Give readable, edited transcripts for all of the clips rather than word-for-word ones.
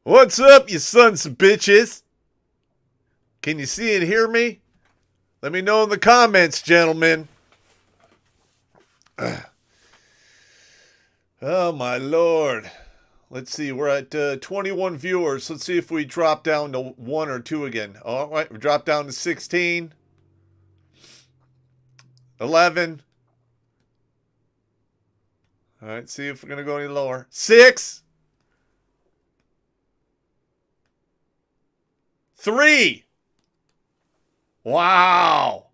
What's up, you sons of bitches? Can you see and hear me? Let me know in the comments, gentlemen. Oh, my lord. Let's see, we're at 21 viewers. Let's see if we drop down to 1 or 2 again. All right, we drop down to 16. 11. All right, see if we're going to go any lower. 6. 3. Wow.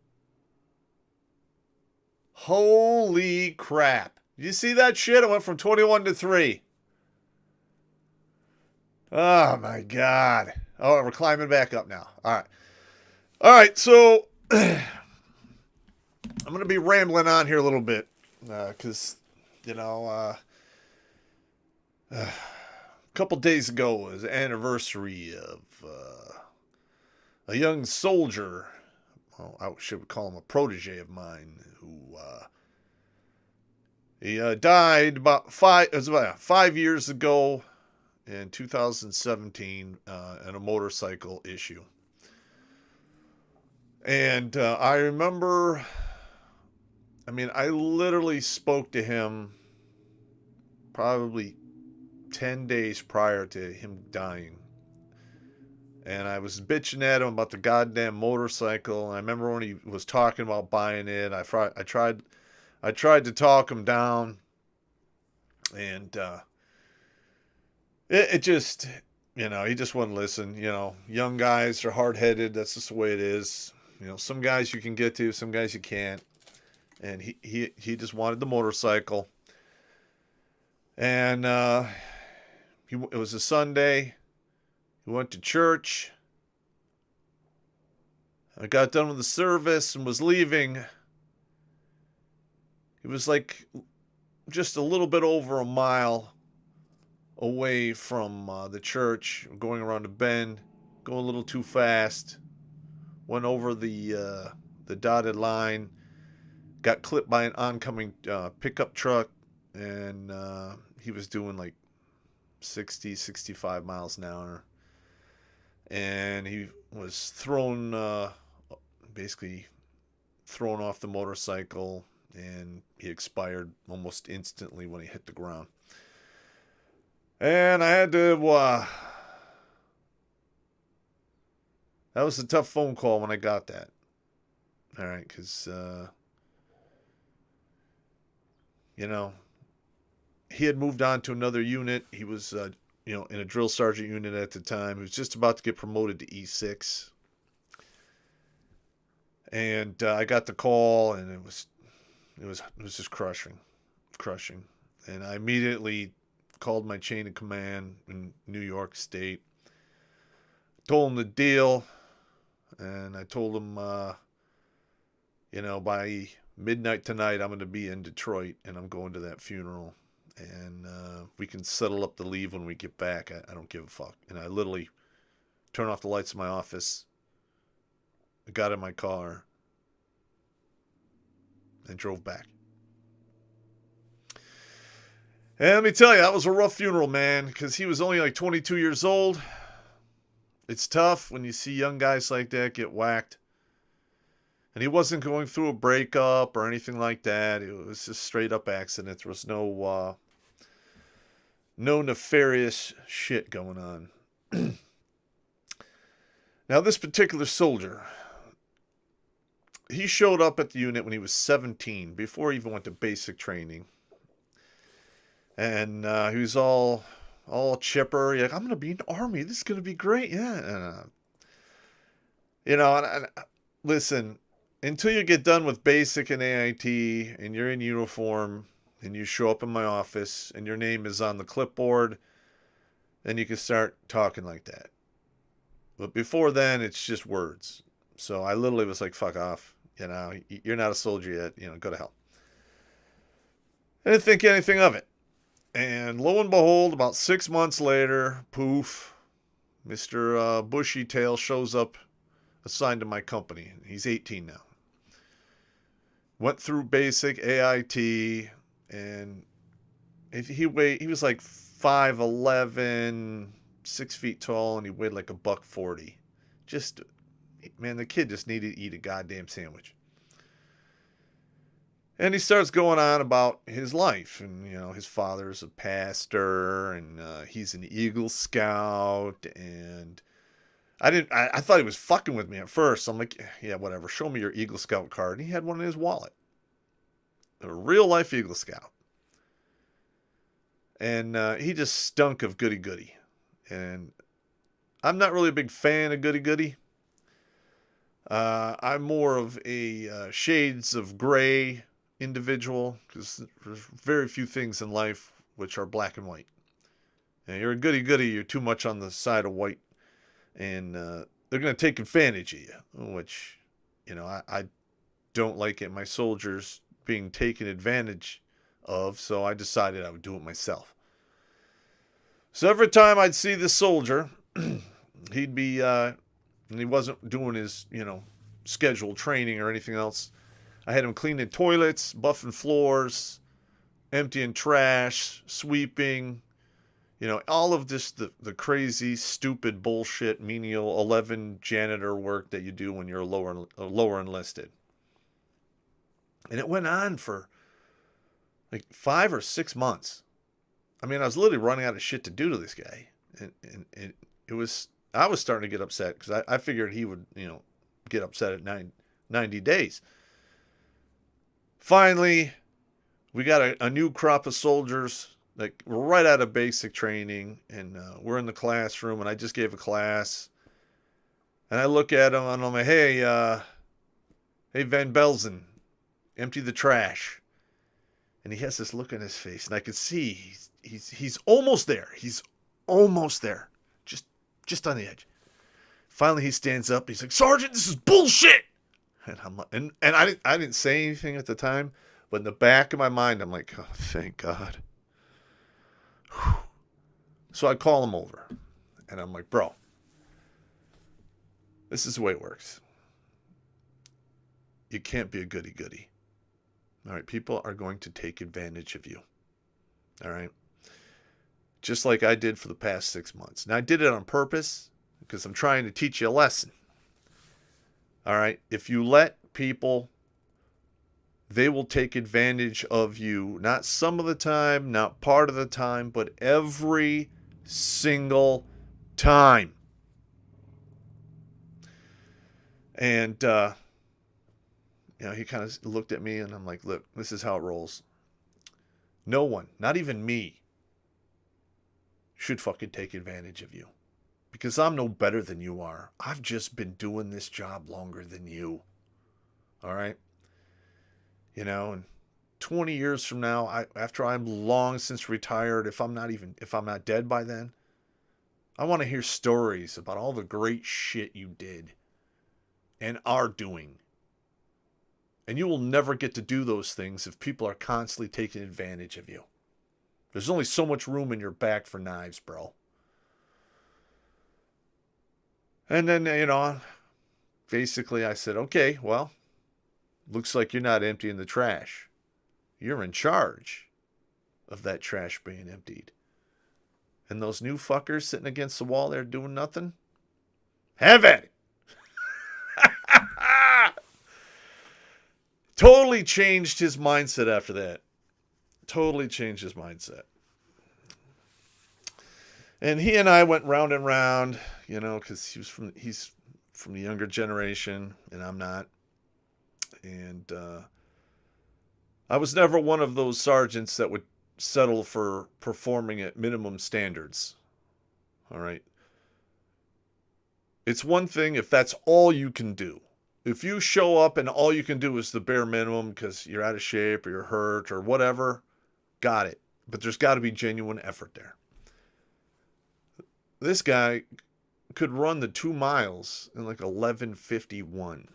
Holy crap. Did you see that shit? It went from 21 to 3. Oh, my God. Oh, we're climbing back up now. All right. All right, so I'm going to be rambling on here a little bit because, a couple days ago was the anniversary of a young soldier. Well, I should call him a protege of mine who he died about 5 years ago in 2017 in a motorcycle issue. And I remember, I literally spoke to him probably 10 days prior to him dying. And I was bitching at him about the goddamn motorcycle. And I remember when he was talking about buying it, I tried to talk him down. And it just, he just wouldn't listen. Young guys are hard-headed. That's just the way it is. Some guys you can get to, some guys you can't. And he just wanted the motorcycle. And it was a Sunday. He went to church. I got done with the service and was leaving. He was like just a little bit over a mile away from the church, going around a bend, going a little too fast. Went over the dotted line, got clipped by an oncoming pickup truck, and he was doing like 60, 65 miles an hour. And he was basically thrown off the motorcycle, and he expired almost instantly when he hit the ground. And I had to, that was a tough phone call when I got that. All right, because, he had moved on to another unit. He was, in a drill sergeant unit at the time. He was just about to get promoted to E6. And I got the call, and it was just crushing. And I immediately called my chain of command in New York State. Told them the deal, and I told them, by midnight tonight, I'm going to be in Detroit, and I'm going to that funeral. And we can settle up the leave when we get back. I don't give a fuck. And I literally turned off the lights in my office, got in my car, and drove back. And let me tell you, that was a rough funeral, man, because he was only like 22 years old. It's tough when you see young guys like that get whacked. And he wasn't going through a breakup or anything like that. It was just straight up accident. There was no nefarious shit going on. Now, this particular soldier, he showed up at the unit when he was 17, before he even went to basic training. And he was all chipper. He's like, I'm going to be in the Army. This is going to be great. Yeah. And listen, until you get done with basic and AIT and you're in uniform and you show up in my office and your name is on the clipboard, then you can start talking like that. But before then, it's just words. So I literally was like, fuck off. You're not a soldier yet. Go to hell. I didn't think anything of it. And lo and behold, about 6 months later, poof, Mr. Bushy Tail shows up assigned to my company. He's 18 now. Went through basic AIT, and he was like 5'11", 6 feet tall, and he weighed like $140. Just, man, the kid just needed to eat a goddamn sandwich. And he starts going on about his life, and his father's a pastor, and he's an Eagle Scout, and I thought he was fucking with me at first. I'm like, yeah, whatever. Show me your Eagle Scout card. And he had one in his wallet, a real life Eagle Scout, and he just stunk of goody goody, and I'm not really a big fan of goody goody. I'm more of a shades of gray individual, because there's very few things in life which are black and white. And you're a goody goody, you're too much on the side of white, and they're going to take advantage of you, which I don't like it. My soldiers being taken advantage of, so I decided I would do it myself. So every time I'd see this soldier, he'd be and he wasn't doing his scheduled training or anything else. I had him cleaning toilets, buffing floors, emptying trash, sweeping, all of this, the crazy, stupid bullshit, menial 11 janitor work that you do when you're lower enlisted. And it went on for like 5 or 6 months. I mean, I was literally running out of shit to do to this guy. And it was, I was starting to get upset, because I figured he would, get upset at 90 days. Finally, we got a new crop of soldiers, like right out of basic training, and we're in the classroom, and I just gave a class, and I look at him, and I'm like, hey, Van Belzen, empty the trash. And he has this look on his face, and I could see he's almost there. He's almost there, just on the edge. Finally, he stands up. He's like, Sergeant, this is bullshit. And I'm like, and I didn't say anything at the time, but in the back of my mind, I'm like, oh, thank God. Whew. So I call him over, and I'm like, bro, this is the way it works. You can't be a goody-goody. All right, people are going to take advantage of you. All right? Just like I did for the past 6 months. Now, I did it on purpose, because I'm trying to teach you a lesson. All right? If you let people, they will take advantage of you. Not some of the time, not part of the time, but every single time. And, he kind of looked at me, and I'm like, look, this is how it rolls. No one, not even me, should fucking take advantage of you. Because I'm no better than you are. I've just been doing this job longer than you. All right? And 20 years from now, after I'm long since retired, if I'm not dead by then, I want to hear stories about all the great shit you did and are doing. And you will never get to do those things if people are constantly taking advantage of you. There's only so much room in your back for knives, bro. And then, basically I said, okay, well, looks like you're not emptying the trash. You're in charge of that trash being emptied. And those new fuckers sitting against the wall there doing nothing, have at it. Totally changed his mindset after that. Totally changed his mindset. And he and I went round and round, because he's from the younger generation, and I'm not. And I was never one of those sergeants that would settle for performing at minimum standards. All right. It's one thing if that's all you can do. If you show up and all you can do is the bare minimum because you're out of shape or you're hurt or whatever, got it. But there's got to be genuine effort there. This guy could run the 2 miles in like 11:51.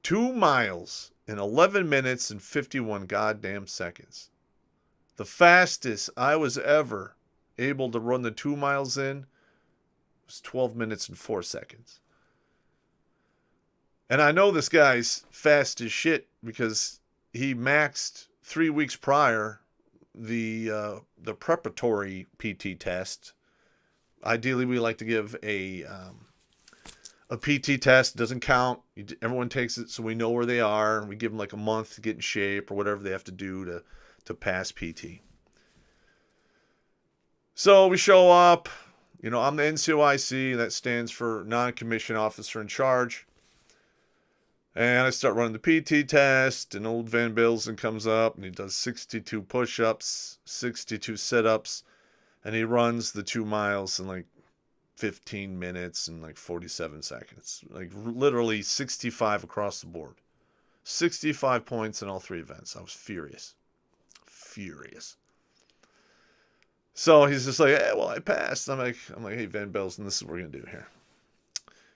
2 miles in 11 minutes and 51 goddamn seconds. The fastest I was ever able to run the 2 miles in was 12 minutes and 4 seconds. And I know this guy's fast as shit because he maxed 3 weeks prior the preparatory PT test. Ideally, we like to give a PT test. It doesn't count. Everyone takes it so we know where they are. We give them like a month to get in shape or whatever they have to do to pass PT. So we show up. You know, I'm the NCOIC. That stands for Non-Commissioned Officer in Charge. And I start running the PT test, and old Van Bilzen comes up, and he does 62 push-ups, 62 sit-ups, and he runs the 2 miles in like 15 minutes and like 47 seconds. Like literally 65 across the board. 65 points in all 3 events. I was furious. Furious. So he's just like, hey, well, I passed. I'm like, hey, Van Bilzen, this is what we're going to do here.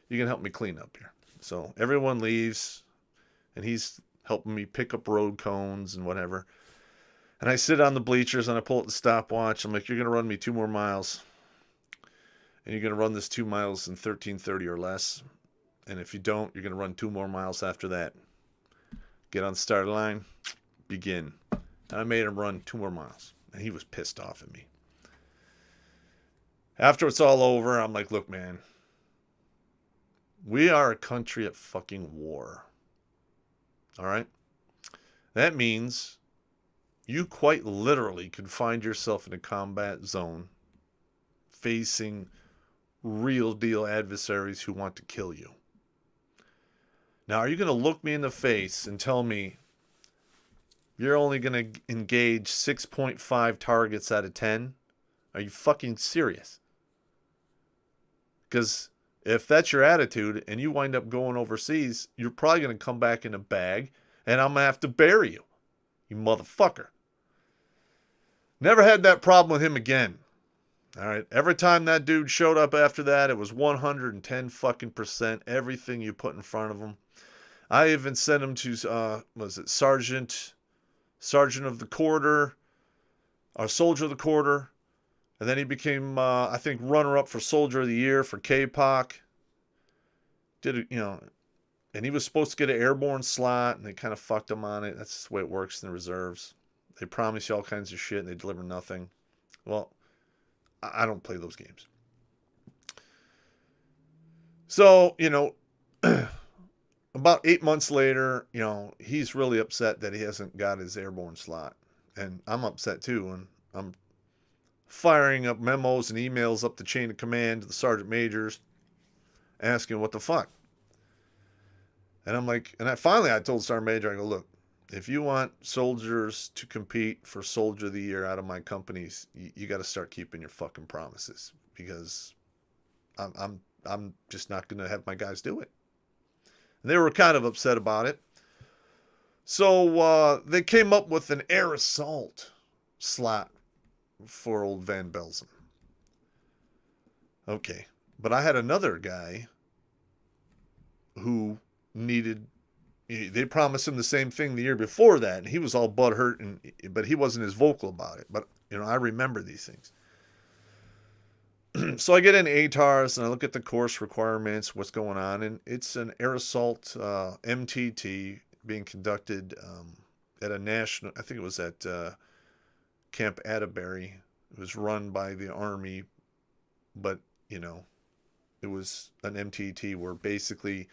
You can help me clean up here. So everyone leaves, and he's helping me pick up road cones and whatever. And I sit on the bleachers, and I pull out the stopwatch. I'm like, you're going to run me 2 more miles. And you're going to run this 2 miles in 13:30 or less. And if you don't, you're going to run 2 more miles after that. Get on the start line, begin. And I made him run 2 more miles. And he was pissed off at me. After it's all over, I'm like, look, man. We are a country at fucking war. All right? That means you quite literally could find yourself in a combat zone facing real deal adversaries who want to kill you. Now, are you going to look me in the face and tell me you're only going to engage 6.5 targets out of 10? Are you fucking serious? Because if that's your attitude and you wind up going overseas, you're probably going to come back in a bag and I'm going to have to bury you. You motherfucker. Never had that problem with him again. All right. Every time that dude showed up after that, it was 110 fucking percent. Everything you put in front of him. I even sent him to, Sergeant of the Quarter, or Soldier of the Quarter. And then he became, I think, runner-up for Soldier of the Year for K-Poc. Did it, and he was supposed to get an airborne slot, and they kind of fucked him on it. That's the way it works in the reserves. They promise you all kinds of shit, and they deliver nothing. Well, I don't play those games. So, about 8 months later, he's really upset that he hasn't got his airborne slot. And I'm upset too, and I'm firing up memos and emails up the chain of command to the sergeant majors asking what the fuck. And I'm like, I told the sergeant major, I go, look, if you want soldiers to compete for Soldier of the Year out of my companies, you got to start keeping your fucking promises, because I'm just not going to have my guys do it. And they were kind of upset about it. So they came up with an air assault slot for old Van Bilzen. Okay. But I had another guy who they promised him the same thing the year before that, and he was all butthurt, but he wasn't as vocal about it. But, I remember these things. So I get in ATARs, and I look at the course requirements, what's going on, and it's an air assault MTT being conducted at a national, I think it was at Camp Atterbury. It was run by the Army, but, it was an MTT where basically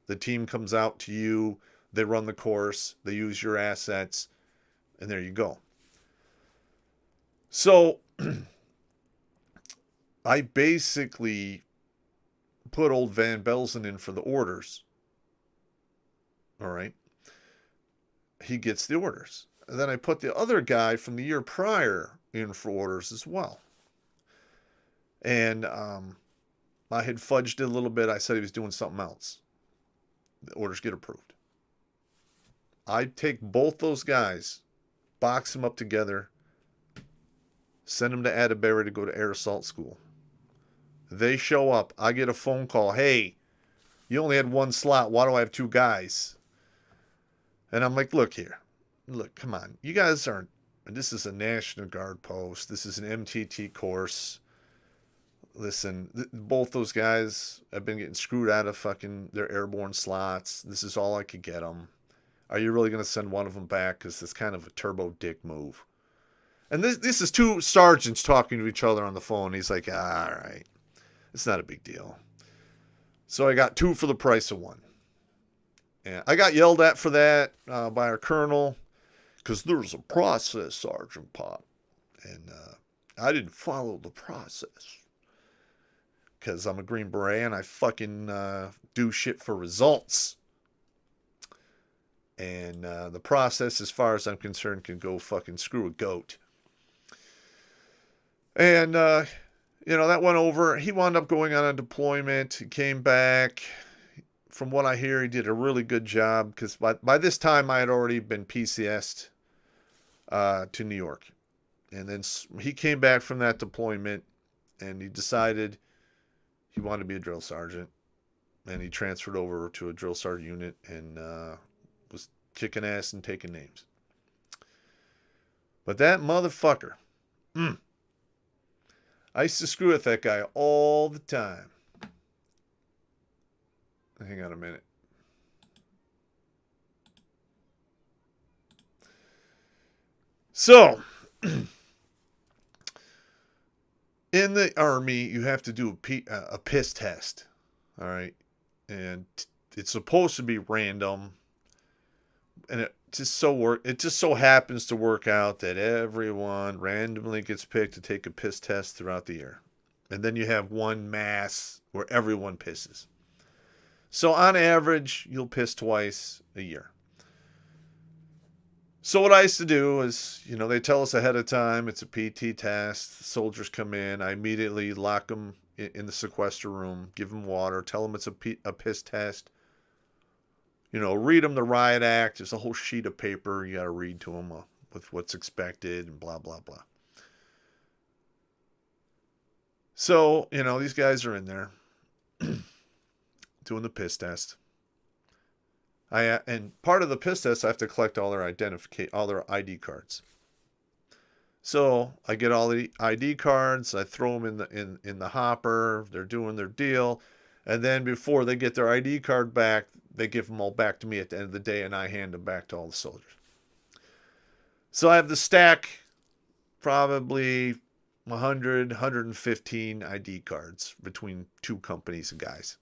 the team comes out to you, they run the course, they use your assets, and there you go. So I basically put old Van Bilzen in for the orders. All right. He gets the orders. And then I put the other guy from the year prior in for orders as well. And I had fudged it a little bit. I said he was doing something else. The orders get approved. I take both those guys, box them up together, send them to Atterbury to go to air assault school. They show up. I get a phone call. Hey, you only had 1 slot. Why do I have 2 guys? And I'm like, look here. Look, come on. You guys aren't. This is a National Guard post. This is an MTT course. Listen, both those guys have been getting screwed out of fucking their airborne slots. This is all I could get them. Are you really going to send one of them back? Because it's kind of a turbo dick move. And this is two sergeants talking to each other on the phone. He's like, all right, it's not a big deal. So I got 2 for the price of 1. And I got yelled at for that by our colonel, because there's a process, Sergeant Pop. And I didn't follow the process. Because I'm a Green Beret and I fucking do shit for results. And the process, as far as I'm concerned, can go fucking screw a goat. And, that went over. He wound up going on a deployment. He came back. From what I hear, he did a really good job. Because by this time, I had already been PCS'd to New York. And then he came back from that deployment. And he decided he wanted to be a drill sergeant. And he transferred over to a drill sergeant unit. And was kicking ass and taking names. But that motherfucker. I used to screw with that guy all the time. Hang on a minute. So, in the Army, you have to do a piss test. All right. And it's supposed to be random. And it just so happens to work out that everyone randomly gets picked to take a piss test throughout the year. And then you have one mass where everyone pisses. So on average, you'll piss twice a year. So what I used to do is, they tell us ahead of time, it's a PT test. The soldiers come in. I immediately lock them in the sequester room, give them water, tell them it's a piss test. Read them the riot act. There's a whole sheet of paper you got to read to them with what's expected and blah, blah, blah. So, these guys are in there doing the piss test. And part of the piss test, I have to collect all their ID cards. So I get all the ID cards. I throw them in the hopper. They're doing their deal. And then before they get their ID card back, they give them all back to me at the end of the day, and I hand them back to all the soldiers. So I have the stack, probably 100, 115 ID cards between 2 companies of guys.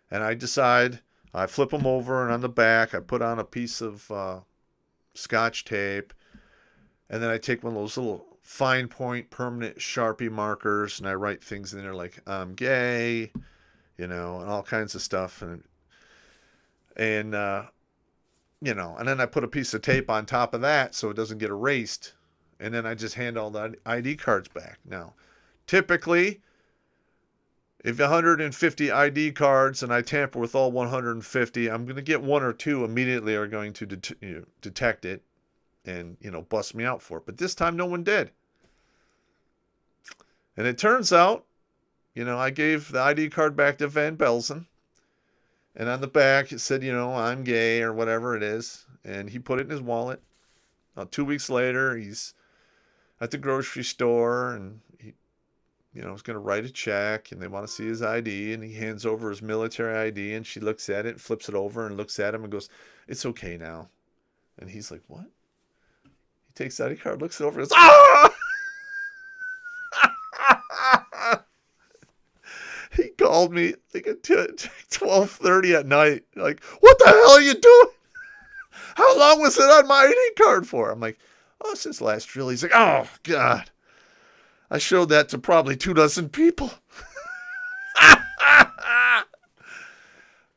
And I decide, I flip them over, and on the back, I put on a piece of Scotch tape, and then I take one of those little fine point permanent Sharpie markers, and I write things in there like, I'm gay, and all kinds of stuff. And then I put a piece of tape on top of that so it doesn't get erased. And then I just hand all the ID cards back. Now, typically, if 150 ID cards and I tamper with all 150, I'm going to get 1 or 2 immediately are going to detect it and, bust me out for it. But this time, no one did. And it turns out, I gave the ID card back to Van Belzen. And on the back, it said, I'm gay or whatever it is. And he put it in his wallet. 2 weeks later, he's at the grocery store and he, was going to write a check and they want to see his ID. And he hands over his military ID and she looks at it, flips it over and looks at him and goes, it's okay now. And he's like, what? He takes the ID card, looks it over and goes, ah! He called me like at 12:30 at night. Like, what the hell are you doing? How long was it on my ID card for? I'm like, since last drill. He's like, oh, God. I showed that to probably 24 people.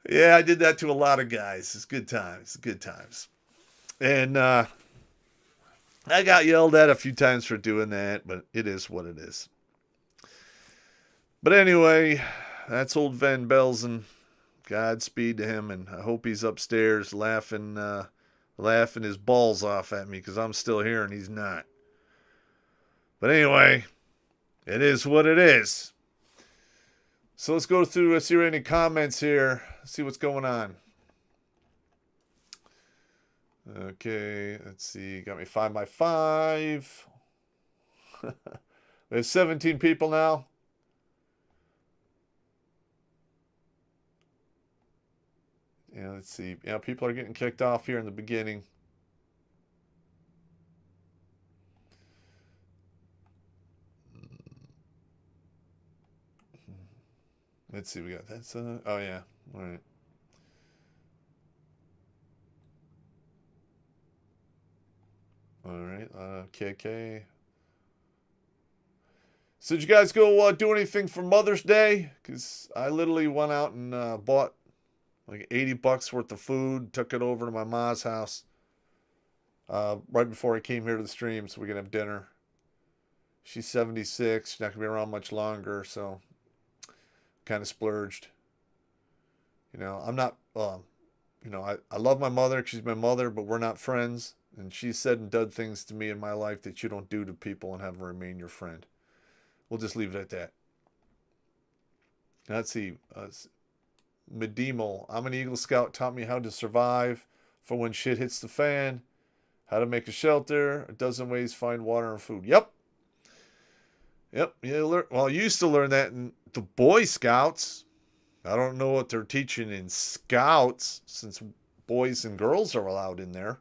Yeah, I did that to a lot of guys. It's good times. And I got yelled at a few times for doing that, but it is what it is. But anyway, that's old Van Belzen. Godspeed to him, and I hope he's upstairs laughing his balls off at me because I'm still here and he's not. But anyway, it is what it is. So let's go through, let's see any comments here, see what's going on. Okay, let's see, got me 5x5. We have 17 people now. Yeah, let's see. Yeah, people are getting kicked off here in the beginning. Let's see, we got that's oh yeah. All right. All right. KK. So did you guys go do anything for Mother's Day? Because I literally went out and bought like $80 worth of food, took it over to my mom's house right before I came here to the stream so we could have dinner. She's 76. She's not going to be around much longer, so kind of splurged. You know, I'm not, you know, I love my mother. She's my mother, but we're not friends. And she's said and done things to me in my life that you don't do to people and have them remain your friend. We'll just leave it at that. Let's see. Medieval. I'm an Eagle Scout. Taught me how to survive for when shit hits the fan. How to make a shelter. A dozen ways to find water and food. Yep. Yep. Well, I used to learn that in the Boy Scouts. I don't know what they're teaching in Scouts since boys and girls are allowed in there.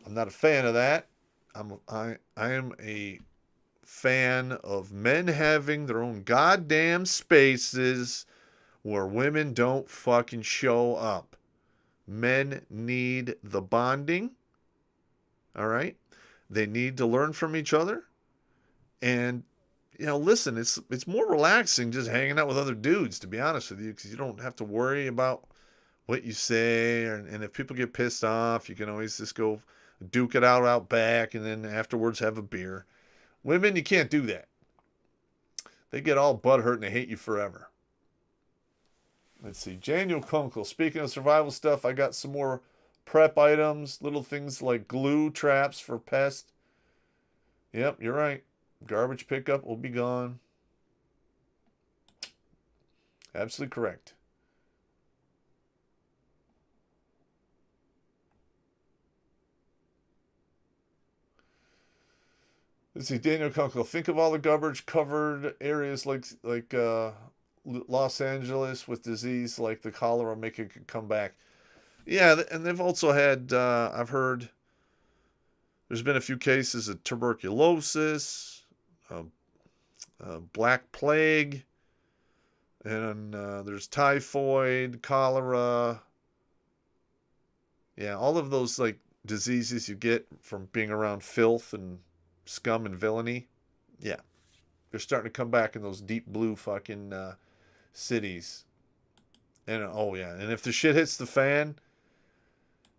I'm not a fan of that. I am a fan of men having their own goddamn spaces where women don't fucking show up. Men need the bonding. All right? They need to learn from each other. And, you know, listen, it's more relaxing just hanging out with other dudes, to be honest with you, because you don't have to worry about what you say. And if people get pissed off, you can always just go duke it out back and then afterwards have a beer. Women, you can't do that. They get all butthurt and they hate you forever. Let's see. Daniel Kunkel. Speaking of survival stuff, I got some more prep items. Little things like glue traps for pests. Yep, you're right. Garbage pickup will be gone. Absolutely correct. Let's see, Daniel Kunkel. Think of all the garbage covered areas like Los Angeles with disease like the cholera make it come back. Yeah, and they've also had I've heard there's been a few cases of tuberculosis, black plague, and there's typhoid, cholera. Yeah, all of those like diseases you get from being around filth and scum and villainy. Yeah, they're starting to come back in those deep blue fucking cities. And oh yeah, and if the shit hits the fan,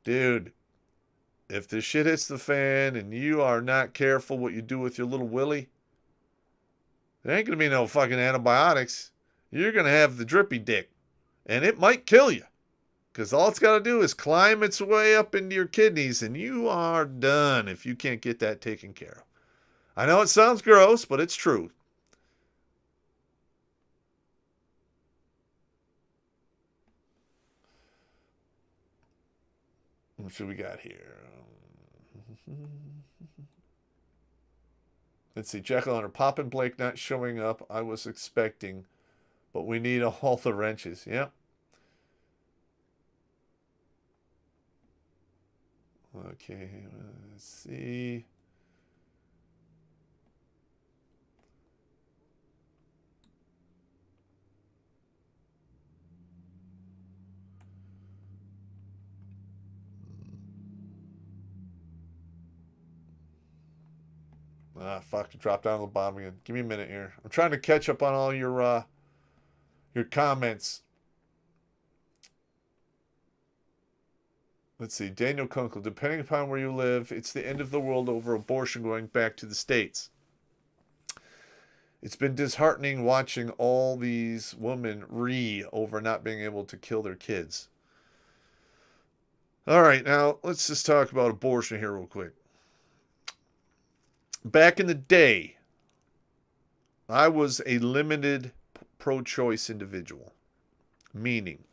dude, if the shit hits the fan and you are not careful what you do with your little willy, there ain't gonna be no fucking antibiotics. You're gonna have the drippy dick, and it might kill you. Because all it's got to do is climb its way up into your kidneys, and you are done if you can't get that taken care of. I know it sounds gross, but it's true. What should we got here? Let's see. Jekyll Hunter. Pop and Blake not showing up. I was expecting, but we need all the wrenches. Yep. Okay. Let's see. Ah, fuck, it dropped down to the bottom again. Give me a minute here. I'm trying to catch up on all your comments. Let's see. Daniel Kunkel. Depending upon where you live, it's the end of the world over abortion going back to the States. It's been disheartening watching all these women over not being able to kill their kids. All right, now let's just talk about abortion here real quick. Back in the day, I was a limited pro-choice individual, meaning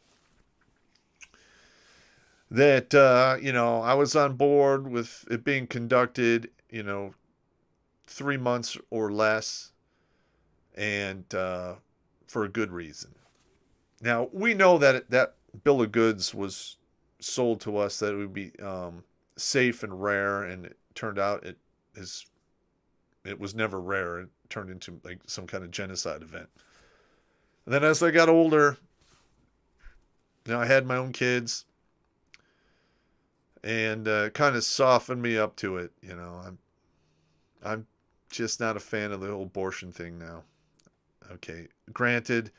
that, I was on board with it being conducted, 3 months or less, and for a good reason. Now, we know that that bill of goods was sold to us that it would be safe and rare, and it turned out it was never rare. It turned into like some kind of genocide event. And then as I got older, I had my own kids, and kind of softened me up to it. I'm just not a fan of the whole abortion thing now. Okay, granted,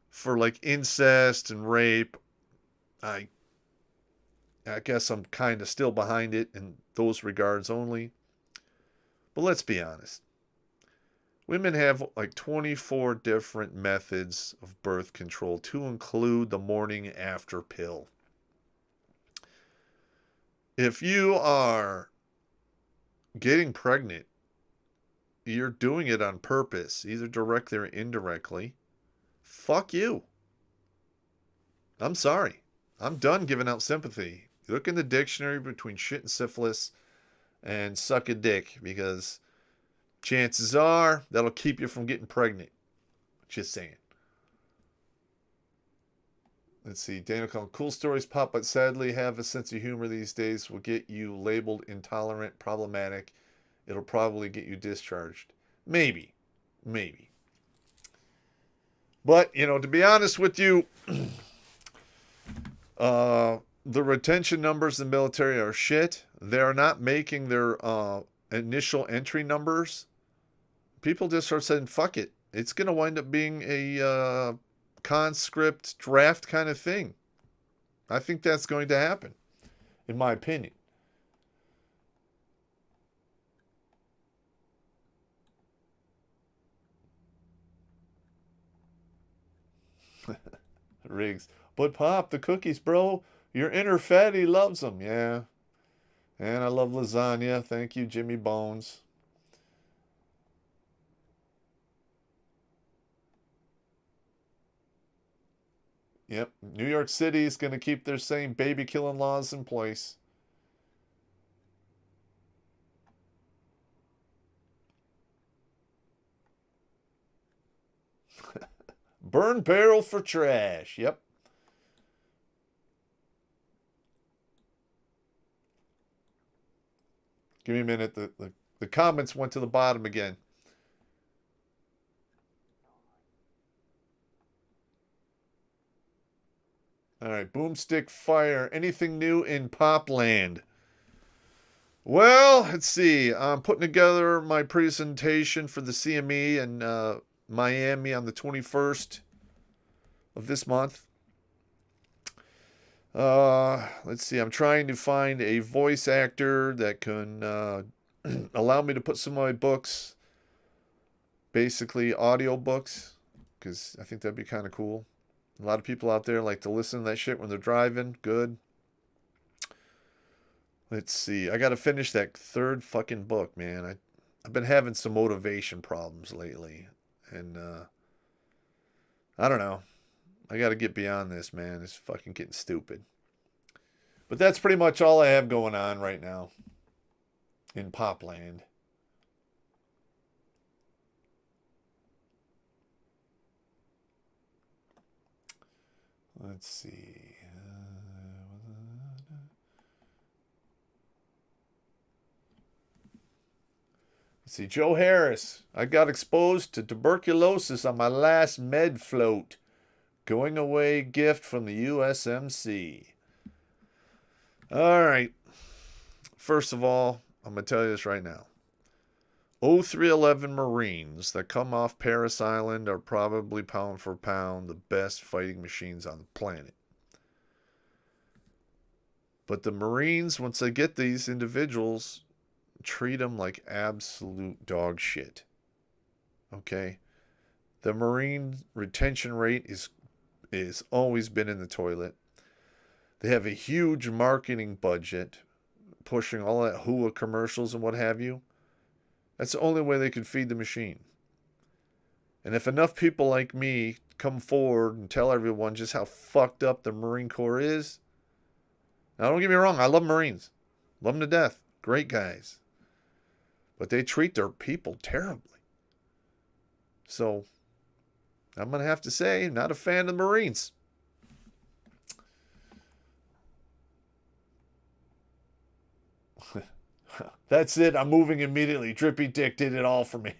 for like incest and rape, I I guess I'm kind of still behind it in those regards only. But let's be honest. Women have like 24 different methods of birth control, to include the morning after pill. If you are getting pregnant, you're doing it on purpose, either directly or indirectly. Fuck you. I'm sorry. I'm done giving out sympathy. Look in the dictionary between shit and syphilis and suck a dick, because chances are that'll keep you from getting pregnant. Just saying. Let's see. Daniel calling. Cool stories pop, but sadly have a sense of humor these days. Will get you labeled intolerant, problematic. It'll probably get you discharged. Maybe. Maybe. But, to be honest with you, the retention numbers in the military are shit. They're not making their initial entry numbers. People just start saying, fuck it. It's going to wind up being a conscript draft kind of thing. I think that's going to happen, in my opinion. Riggs. But Pop, the cookies, bro. Your inner fatty loves them. Yeah. And I love lasagna. Thank you, Jimmy Bones. Yep. New York City is going to keep their same baby killing laws in place. Burn barrel for trash. Yep. Give me a minute. The comments went to the bottom again. All right. Boomstick fire. Anything new in Popland? Well, let's see. I'm putting together my presentation for the CME in Miami on the 21st of this month. Let's see. I'm trying to find a voice actor that can allow me to put some of my books, basically audio books, because I think that'd be kind of cool. A lot of people out there like to listen to that shit when they're driving. Good. Let's see. I got to finish that third fucking book, man. I've been having some motivation problems lately, and I don't know. I got to get beyond this, man. It's fucking getting stupid. But that's pretty much all I have going on right now in Popland. Let's see. Let's see. Joe Harris. I got exposed to tuberculosis on my last med float. Going away gift from the USMC. All right. First of all, I'm going to tell you this right now. 0311 Marines that come off Paris Island are probably pound for pound the best fighting machines on the planet. But the Marines, once they get these individuals, treat them like absolute dog shit. Okay? The Marine retention rate is always been in the toilet. They have a huge marketing budget, pushing all that Hua commercials and what have you. That's the only way they can feed the machine. And if enough people like me come forward and tell everyone just how fucked up the Marine Corps is, now don't get me wrong, I love Marines. Love them to death. Great guys. But they treat their people terribly. So, I'm going to have to say, not a fan of the Marines. That's it. I'm moving immediately. Drippy Dick did it all for me.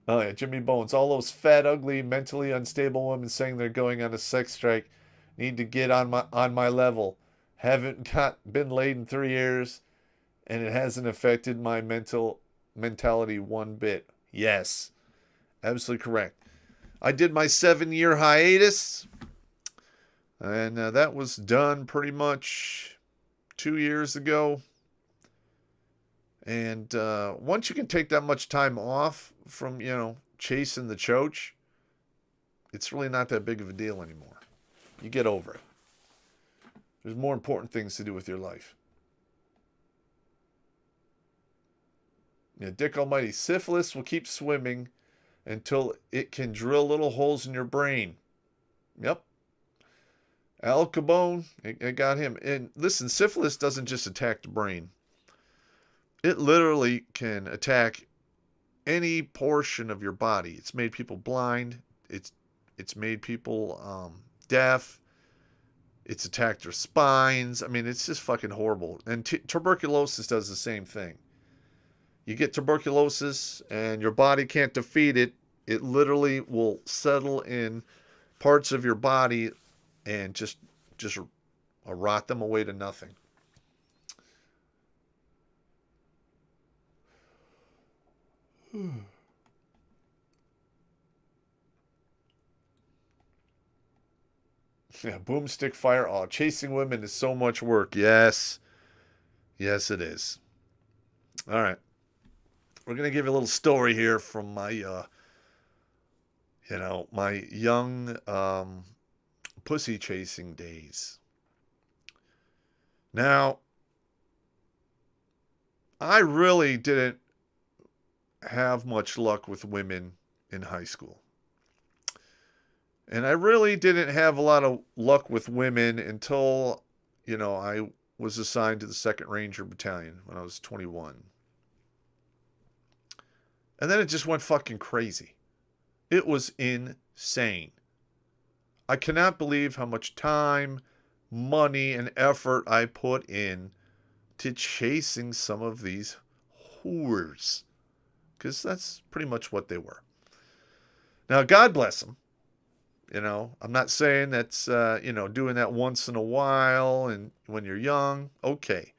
Oh yeah, Jimmy Bones. All those fat, ugly, mentally unstable women saying they're going on a sex strike need to get on my level. Haven't been laid in 3 years, and it hasn't affected my mentality one bit. Yes, absolutely correct. I did my 7 year hiatus, and that was done pretty much 2 years ago. And once you can take that much time off from, chasing the choach, it's really not that big of a deal anymore. You get over it. There's more important things to do with your life. Yeah, Dick Almighty, syphilis will keep swimming until it can drill little holes in your brain. Yep. Al Capone, it got him. And listen, syphilis doesn't just attack the brain. It literally can attack any portion of your body. It's made people blind. It's made people deaf. It's attacked their spines. I mean, it's just fucking horrible. And tuberculosis does the same thing. You get tuberculosis and your body can't defeat it. It literally will settle in parts of your body and just rot them away to nothing. Yeah, boomstick fire. Oh, chasing women is so much work. Yes. Yes, it is. All right. We're going to give you a little story here from my young pussy chasing days. Now, I really didn't have much luck with women in high school. And I really didn't have a lot of luck with women until, I was assigned to the 2nd Ranger Battalion when I was 21. And then it just went fucking crazy. It was insane. I cannot believe how much time, money, and effort I put in to chasing some of these whores. Because that's pretty much what they were. Now, God bless them. I'm not saying that's, doing that once in a while and when you're young. Okay.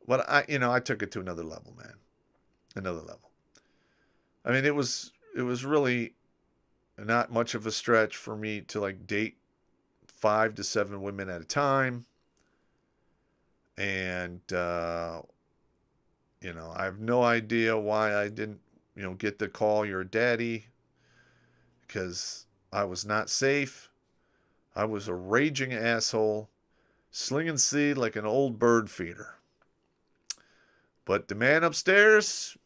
But I took it to another level, man. Another level. I mean, it was really not much of a stretch for me to date 5 to 7 women at a time. And, I have no idea why I didn't, get the call, you're a daddy, because I was not safe. I was a raging asshole, slinging seed like an old bird feeder. But the man upstairs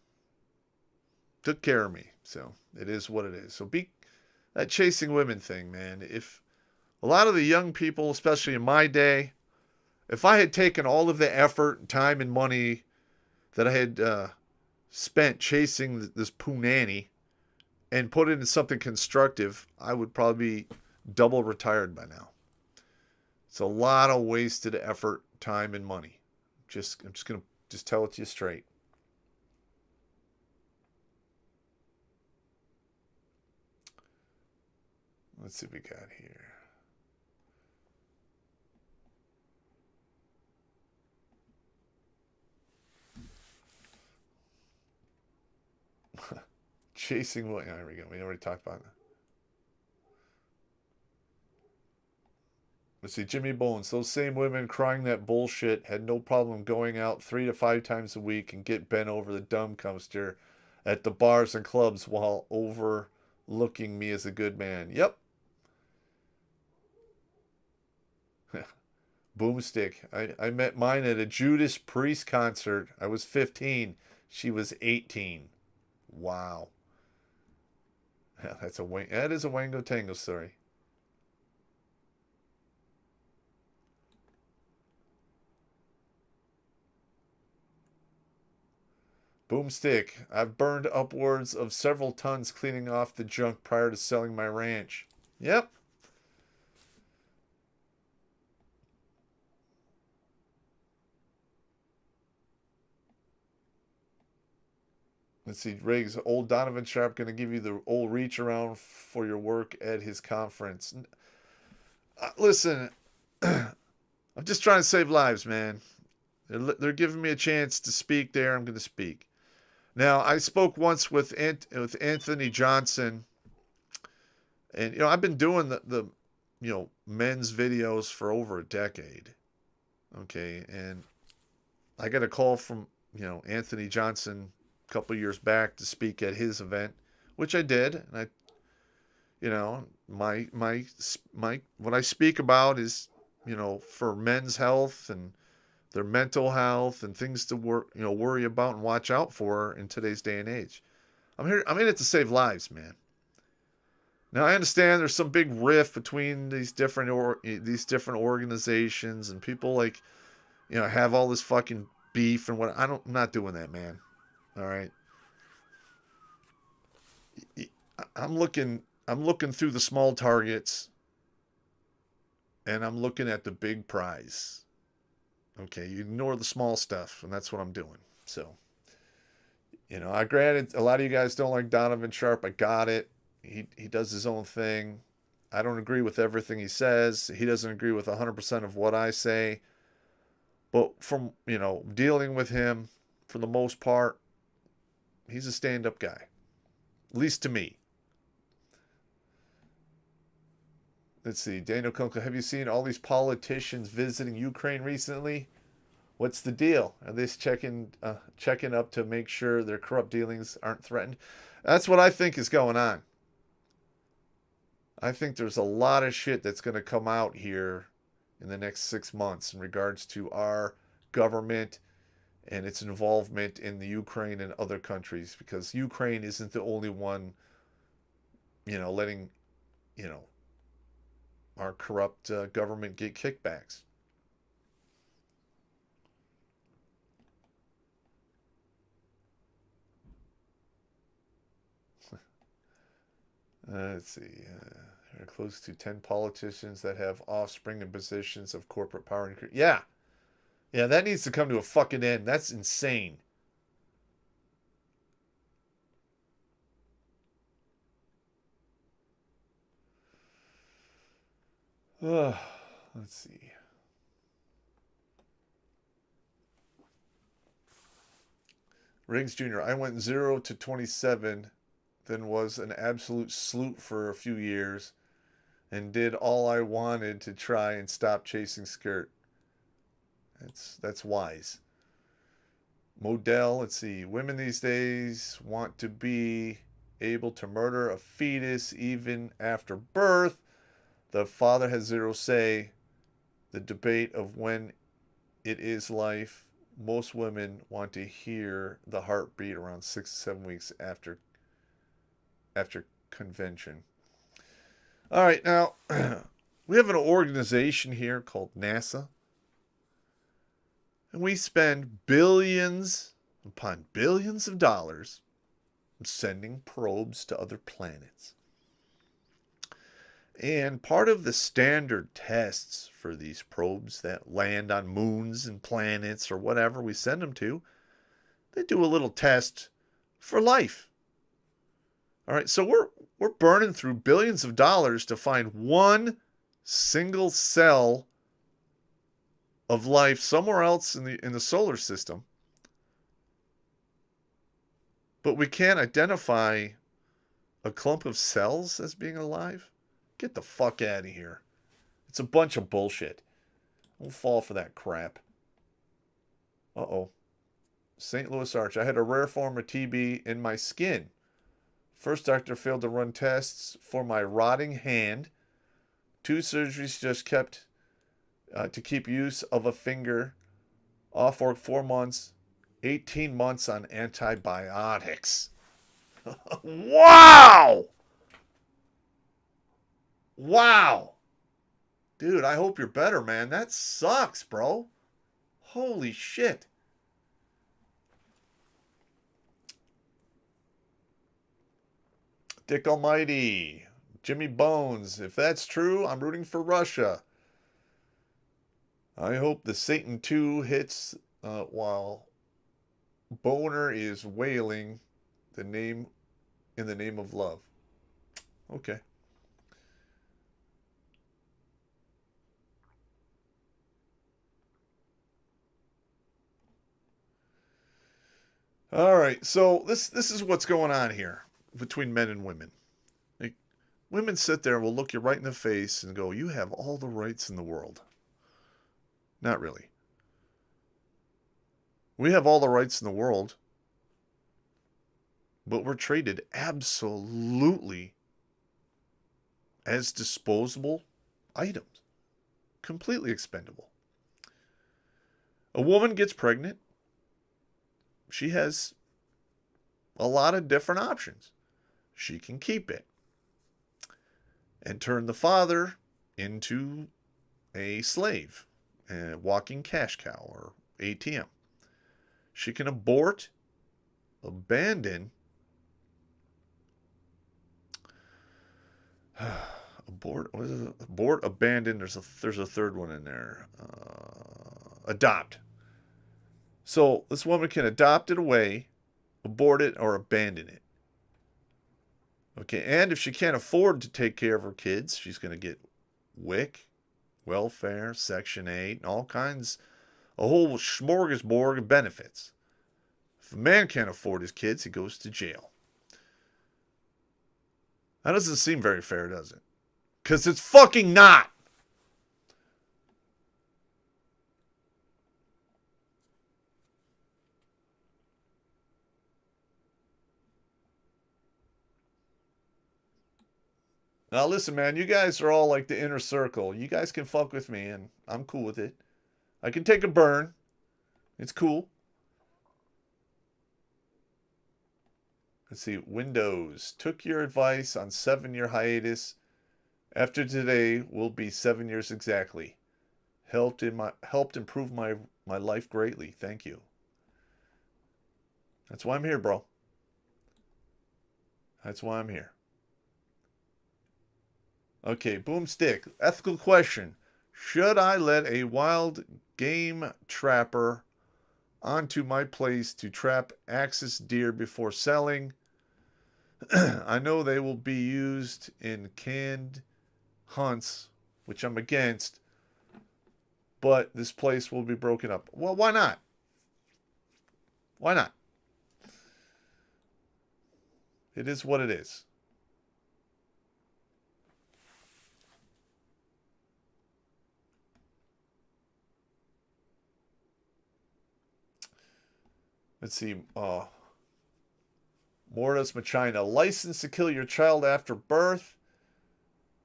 took care of me. So it is what it is. So that chasing women thing, man. If a lot of the young people, especially in my day, if I had taken all of the effort, time, and money that I had spent chasing this punani and put it into something constructive, I would probably be double retired by now. It's a lot of wasted effort, time, and money. I'm just gonna tell it to you straight. Let's see what we got here. Chasing what? There we go. We already talked about that. Let's see. Jimmy Bones. Those same women crying that bullshit had no problem going out 3 to 5 times a week and get bent over the dumb dumpster at the bars and clubs while overlooking me as a good man. Yep. Boomstick. I met mine at a Judas Priest concert. I was 15. She was 18. Wow. That is a Wango Tango story. Boomstick. I've burned upwards of several tons cleaning off the junk prior to selling my ranch. Yep. Let's see, Riggs, old Donovan Sharp going to give you the old reach around for your work at his conference. Listen, I'm just trying to save lives, man. They're giving me a chance to speak there. I'm going to speak. Now, I spoke once with Anthony Johnson, and I've been doing the men's videos for over a decade. Okay, and I got a call from Anthony Johnson a couple years back to speak at his event, which I did, and my what I speak about is for men's health and their mental health and things to worry about and watch out for in today's day and age. I'm in it to save lives, man. Now I understand there's some big rift between these different organizations, and people have all this fucking beef and what. I'm not doing that, man. All right. I'm looking through the small targets, and I'm looking at the big prize. Okay, you ignore the small stuff, and that's what I'm doing. So, I granted a lot of you guys don't like Donovan Sharp. I got it. He does his own thing. I don't agree with everything he says. He doesn't agree with 100% of what I say. But from, dealing with him, for the most part, he's a stand-up guy. At least to me. Let's see. Daniel Kunkel, have you seen all these politicians visiting Ukraine recently? What's the deal? Are they checking up to make sure their corrupt dealings aren't threatened? That's what I think is going on. I think there's a lot of shit that's going to come out here in the next 6 months in regards to our government and its involvement in the Ukraine and other countries, because Ukraine isn't the only one, letting, our corrupt government get kickbacks. Let's see. There are close to 10 politicians that have offspring in positions of corporate power. Yeah. Yeah, that needs to come to a fucking end. That's insane. Let's see. Riggs Jr., I went 0 to 27, then was an absolute sloot for a few years, and did all I wanted to try and stop chasing skirt. That's wise. Modell, let's see. Women these days want to be able to murder a fetus even after birth. The father has zero say. The debate of when it is life. Most women want to hear the heartbeat around 6 to 7 weeks after convention. All right, now we have an organization here called NASA, and we spend billions upon billions of dollars sending probes to other planets. And part of the standard tests for these probes that land on moons and planets or whatever we send them to, they do a little test for life. All right, so we're burning through billions of dollars to find one single cell of life somewhere else in the solar system. But we can't identify a clump of cells as being alive? Get the fuck out of here. It's a bunch of bullshit. Don't fall for that crap. Uh-oh. St. Louis Arch. I had a rare form of TB in my skin. First doctor failed to run tests for my rotting hand. 2 surgeries just kept to keep use of a finger. Off work 4 months. 18 months on antibiotics. Wow! Wow. Dude, I hope you're better, man. That sucks, bro. Holy shit. Dick Almighty. Jimmy Bones. If that's true, I'm rooting for Russia. I hope the Satan 2 hits while Boner is wailing the name in the name of love. Okay. All right. So this is what's going on here between men and women. Like, women sit there and will look you right in the face and go, "You have all the rights in the world." Not really. We have all the rights in the world, but we're treated absolutely as disposable items, completely expendable. A woman gets pregnant, she has a lot of different options. She can keep it and turn the father into a slave, a walking cash cow or ATM. She can abort, abandon, abort, abandon. There's a third one in there. Adopt. So this woman can adopt it away, abort it, or abandon it. Okay, and if she can't afford to take care of her kids, she's going to get WIC, welfare, Section 8, and all kinds, a whole smorgasbord of benefits. If a man can't afford his kids, he goes to jail. That doesn't seem very fair, does it? Because it's fucking not. Now listen, man, you guys are all like the inner circle. You guys can fuck with me, and I'm cool with it. I can take a burn. It's cool. Let's see. Windows took your advice on 7-year hiatus. After today will be 7 years exactly. Helped improve my life greatly. Thank you. That's why I'm here, bro. That's why I'm here. Okay, Boomstick. Ethical question. Should I let a wild game trapper onto my place to trap axis deer before selling? I know they will be used in canned hunts, which I'm against, but this place will be broken up. Well, why not? Why not? It is what it is. Let's see. Mortis Machina. License to kill your child after birth.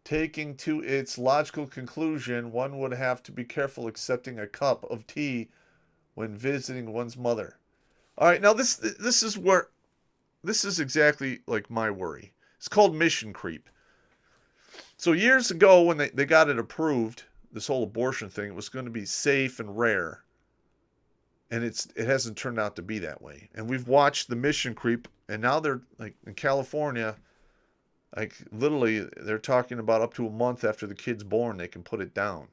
Taking to its logical conclusion, one would have to be careful accepting a cup of tea when visiting one's mother. All right, now this is exactly like my worry. It's called mission creep. So years ago when they got it approved, this whole abortion thing, it was going to be safe and rare. And it hasn't turned out to be that way. And we've watched the mission creep, and now they're like in California, like literally they're talking about up to a month after the kid's born they can put it down.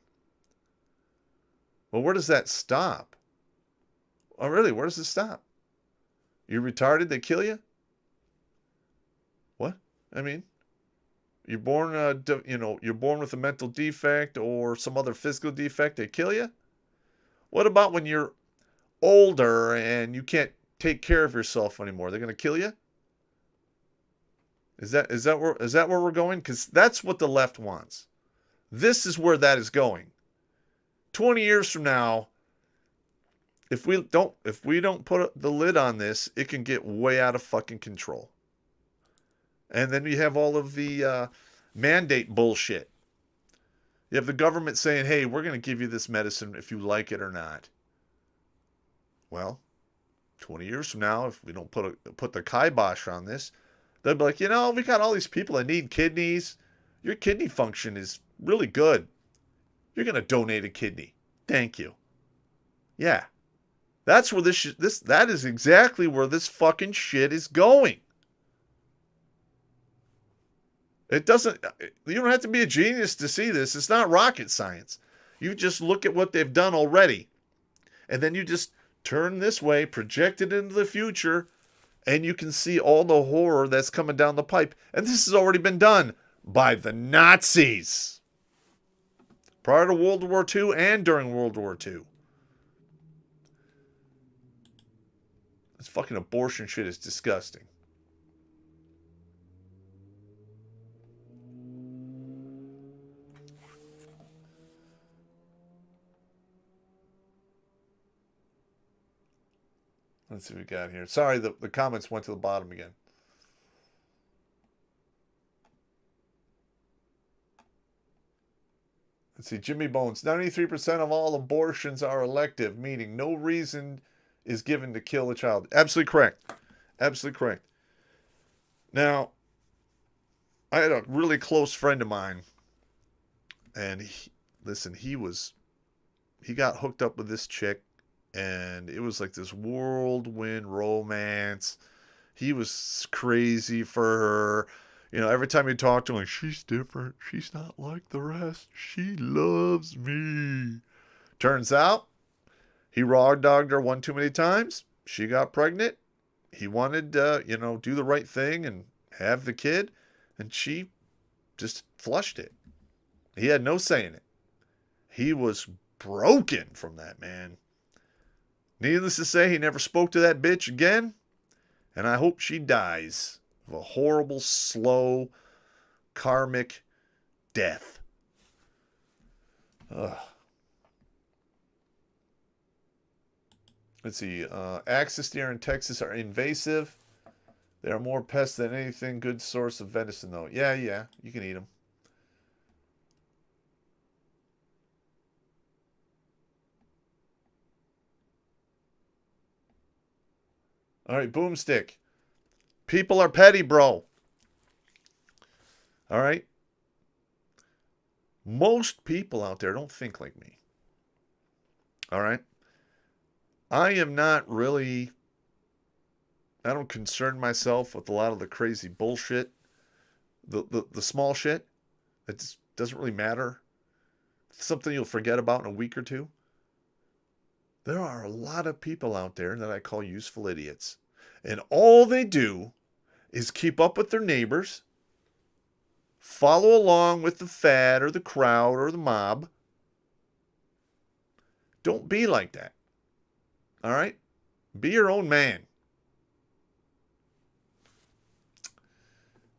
Well, where does that stop? Oh, really? Where does it stop? You're retarded, they kill you? What? I mean, you're born you're born with a mental defect or some other physical defect, they kill you? What about when you're older and you can't take care of yourself anymore? They're going to kill you? Is that where we're going? Because that's what the left wants. This is where that is going. 20 years from now, if we don't put the lid on this, it can get way out of fucking control. And then you have all of the mandate bullshit. You have the government saying, "Hey, we're going to give you this medicine if you like it or not." Well, 20 years from now, if we don't put the kibosh on this, they'll be like, we got all these people that need kidneys. Your kidney function is really good. You're going to donate a kidney. Thank you. Yeah. That's where that is exactly where this fucking shit is going. You don't have to be a genius to see this. It's not rocket science. You just look at what they've done already. And then you just turn this way, project it into the future, And you can see all the horror that's coming down the pipe. And this has already been done by the Nazis prior to World War II and during World War II. This fucking abortion shit is disgusting. Let's see what we got here. Sorry, the comments went to the bottom again. Let's see. Jimmy Bones. 93% of all abortions are elective, meaning no reason is given to kill a child. Absolutely correct. Absolutely correct. Now, I had a really close friend of mine, and he got hooked up with this chick, and it was like this whirlwind romance. He was crazy for her. You know, every time you talk to him, like, she's different. She's not like the rest. She loves me. Turns out, he raw dogged her one too many times. She got pregnant. He wanted to, do the right thing and have the kid. And she just flushed it. He had no say in it. He was broken from that, man. Needless to say, he never spoke to that bitch again. And I hope she dies of a horrible, slow, karmic death. Ugh. Let's see. Axis deer in Texas are invasive. They are more pests than anything. Good source of venison, though. Yeah, you can eat them. All right, Boomstick. People are petty, bro. All right? Most people out there don't think like me. All right? I don't concern myself with a lot of the crazy bullshit. The small shit. It just doesn't really matter. It's something you'll forget about in a week or two. There are a lot of people out there that I call useful idiots. And all they do is keep up with their neighbors, follow along with the fad or the crowd or the mob. Don't be like that. All right? Be your own man.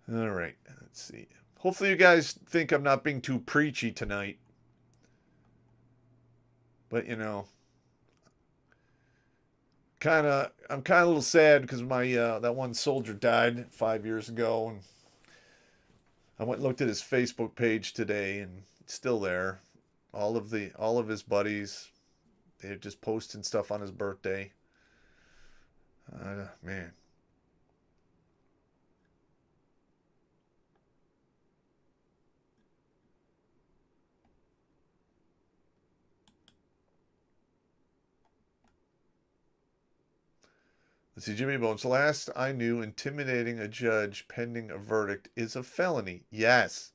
All right. Let's see. Hopefully you guys think I'm not being too preachy tonight. But, I'm kind of a little sad because my that one soldier died 5 years ago, and I went and looked at his Facebook page today, and it's still there. All of his buddies, they're just posting stuff on his birthday. Man. Let's see, Jimmy Bones. Last I knew, intimidating a judge pending a verdict is a felony. Yes.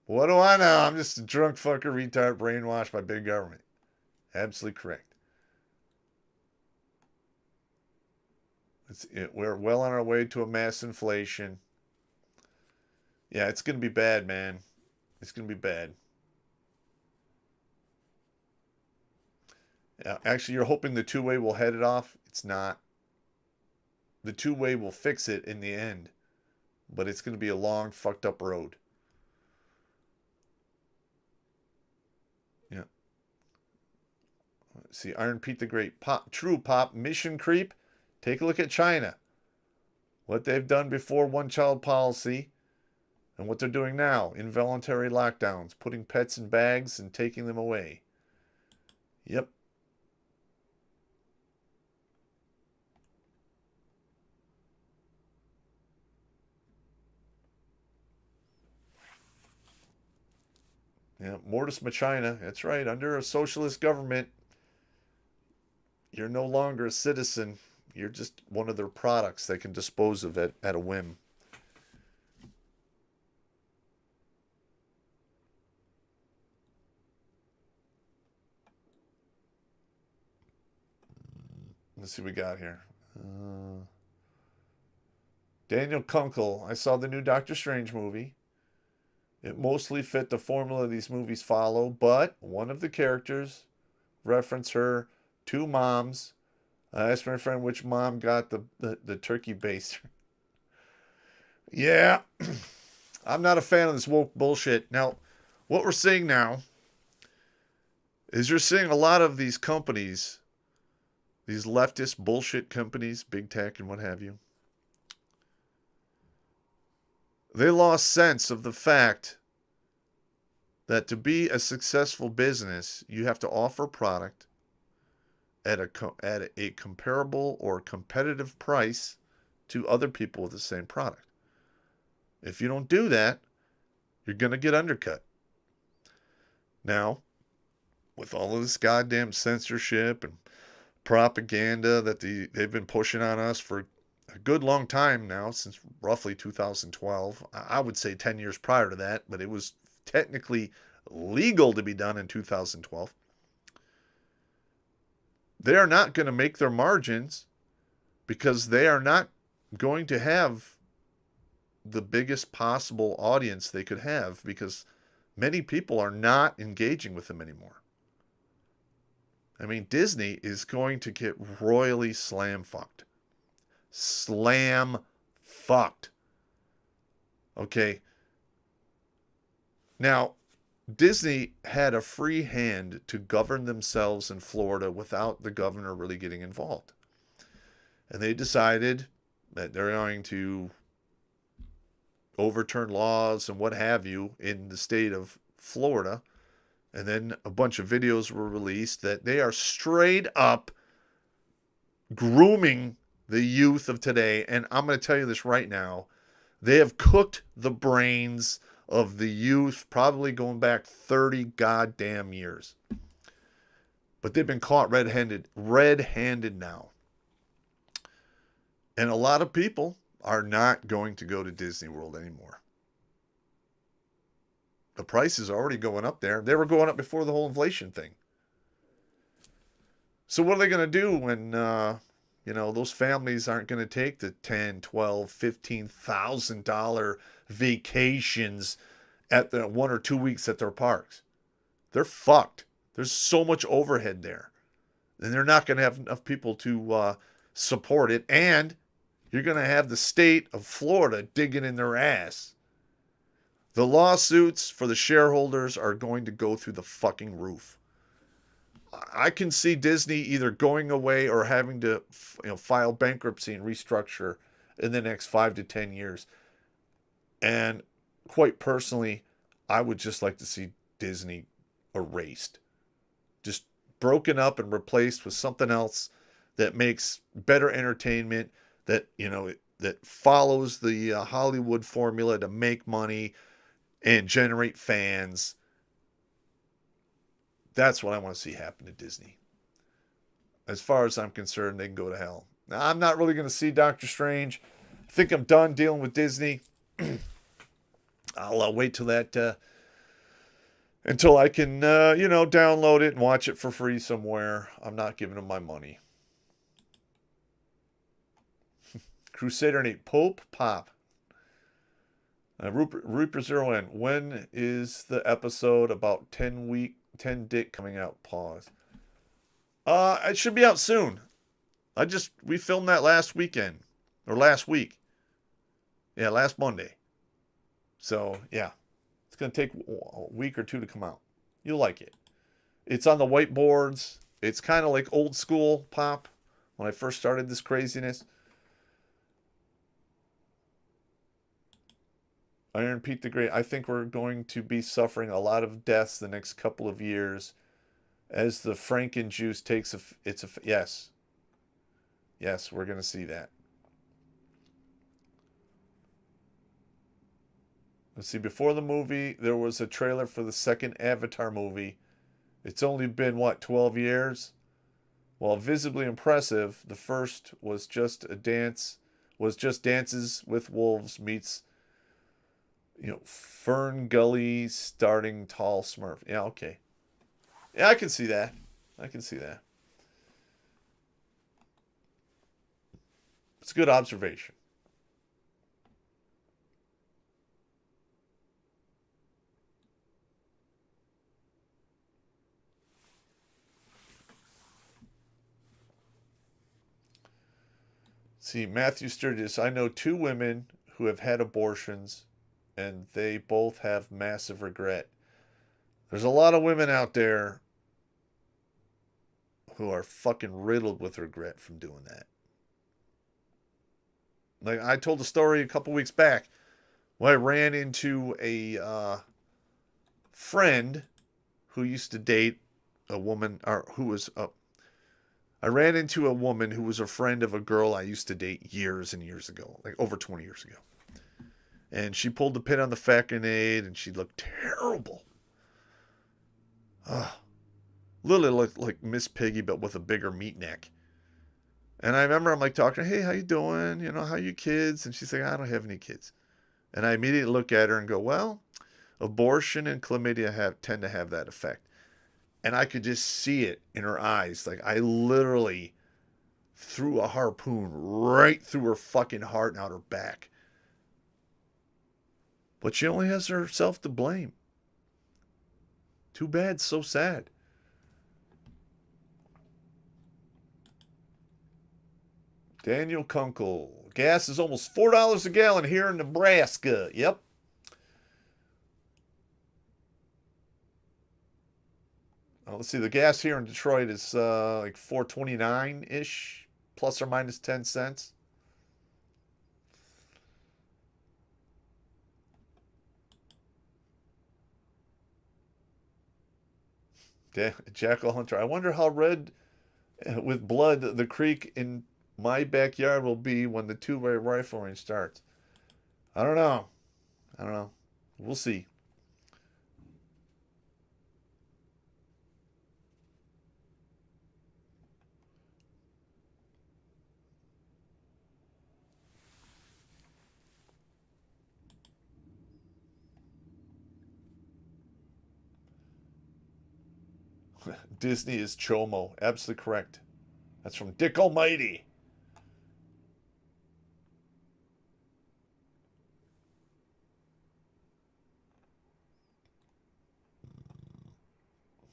What do I know? I'm just a drunk fucker, retard, brainwashed by big government. Absolutely correct. We're well on our way to a mass inflation. Yeah, it's going to be bad, man. It's going to be bad. Yeah, actually, you're hoping the two-way will head it off. It's not. The two-way will fix it in the end. But it's going to be a long, fucked up road. Yeah. Let's see, Iron Pete the Great. True pop. Mission creep. Take a look at China. What they've done before one-child policy. And what they're doing now. Involuntary lockdowns. Putting pets in bags and taking them away. Yep. Yeah, Mortis Machina. That's right. Under a socialist government, you're no longer a citizen. You're just one of their products they can dispose of at a whim. Let's see what we got here. Daniel Kunkel. I saw the new Doctor Strange movie. It mostly fit the formula these movies follow, but one of the characters referenced her two moms. I asked my friend which mom got the turkey baster. Yeah, I'm not a fan of this woke bullshit. Now, what we're seeing now is you're seeing a lot of these companies, these leftist bullshit companies, big tech and what have you. They lost sense of the fact that to be a successful business, you have to offer product at a comparable or competitive price to other people with the same product. If you don't do that, you're going to get undercut. Now, with all of this goddamn censorship and propaganda that they've been pushing on us for a good long time now, since roughly 2012. I would say 10 years prior to that, but it was technically legal to be done in 2012. They are not going to make their margins because they are not going to have the biggest possible audience they could have because many people are not engaging with them anymore. I mean, Disney is going to get royally slam fucked. Slam fucked. Okay. Now, Disney had a free hand to govern themselves in Florida without the governor really getting involved. And they decided that they're going to overturn laws and what have you in the state of Florida. And then a bunch of videos were released that they are straight up grooming the youth of today. And I'm going to tell you this right now. They have cooked the brains of the youth, probably going back 30 goddamn years. But they've been caught red-handed now. And a lot of people are not going to go to Disney World anymore. The prices are already going up there. They were going up before the whole inflation thing. So what are they going to do when, those families aren't going to take the $10, $12, $15,000 vacations at the 1 or 2 weeks at their parks? They're fucked. There's so much overhead there. And they're not going to have enough people to support it. And you're going to have the state of Florida digging in their ass. The lawsuits for the shareholders are going to go through the fucking roof. I can see Disney either going away or having to file bankruptcy and restructure in the next 5 to 10 years. And quite personally, I would just like to see Disney erased. Just broken up and replaced with something else that makes better entertainment, that that follows the Hollywood formula to make money and generate fans. That's what I want to see happen to Disney. As far as I'm concerned, they can go to hell. Now, I'm not really going to see Doctor Strange. I think I'm done dealing with Disney. I'll wait till that until I can download it and watch it for free somewhere. I'm not giving them my money. Crusader Nate Pope Pop. Reaper Zero N. When is the episode about 10 Dick coming out? Pause. It should be out soon. We filmed that last weekend. Or last week. Yeah, last Monday. So, yeah. It's going to take a week or two to come out. You'll like it. It's on the whiteboards. It's kind of like old school pop when I first started this craziness. Iron Pete the Great. I think we're going to be suffering a lot of deaths the next couple of years as the Franken juice takes yes. Yes, we're going to see that. Let's see, before the movie, there was a trailer for the second Avatar movie. It's only been, 12 years? While visibly impressive, the first was just Dances with Wolves meets Fern Gully starting tall Smurf. Yeah, okay. Yeah, I can see that. It's a good observation. See, Matthew Sturgis, I know 2 women who have had abortions and they both have massive regret. There's a lot of women out there who are fucking riddled with regret from doing that. Like I told a story a couple weeks back when I ran into a friend who used to date a woman, or who was I ran into a woman who was a friend of a girl I used to date years and years ago, like over 20 years ago. And she pulled the pin on the fat grenade and she looked terrible. Literally looked like Miss Piggy, but with a bigger meat neck. And I remember I'm like talking to her, hey, how you doing? You know, how are your kids? And she's like, I don't have any kids. And I immediately look at her and go, well, abortion and chlamydia tend to have that effect. And I could just see it in her eyes. Like I literally threw a harpoon right through her fucking heart and out her back. But she only has herself to blame. Too bad, so sad. Daniel Kunkel. Gas is almost $4 a gallon here in Nebraska. Yep. Let's see. The gas here in Detroit is like $4.29-ish, plus or minus 10 cents. Jackal Hunter. I wonder how red with blood the creek in my backyard will be when the two-way rifle range starts. I don't know. We'll see. Disney is Chomo. Absolutely correct. That's from Dick Almighty.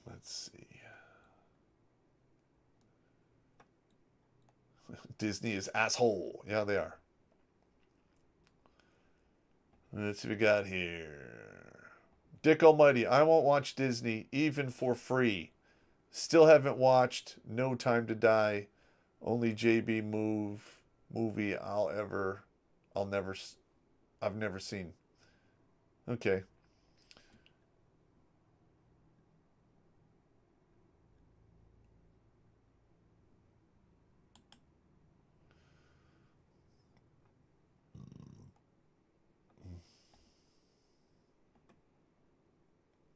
Let's see. Disney is asshole. Yeah, they are. Let's see what we got here. Dick Almighty. I won't watch Disney even for free. Still haven't watched No Time to Die. Only JB movie I've never seen. Okay.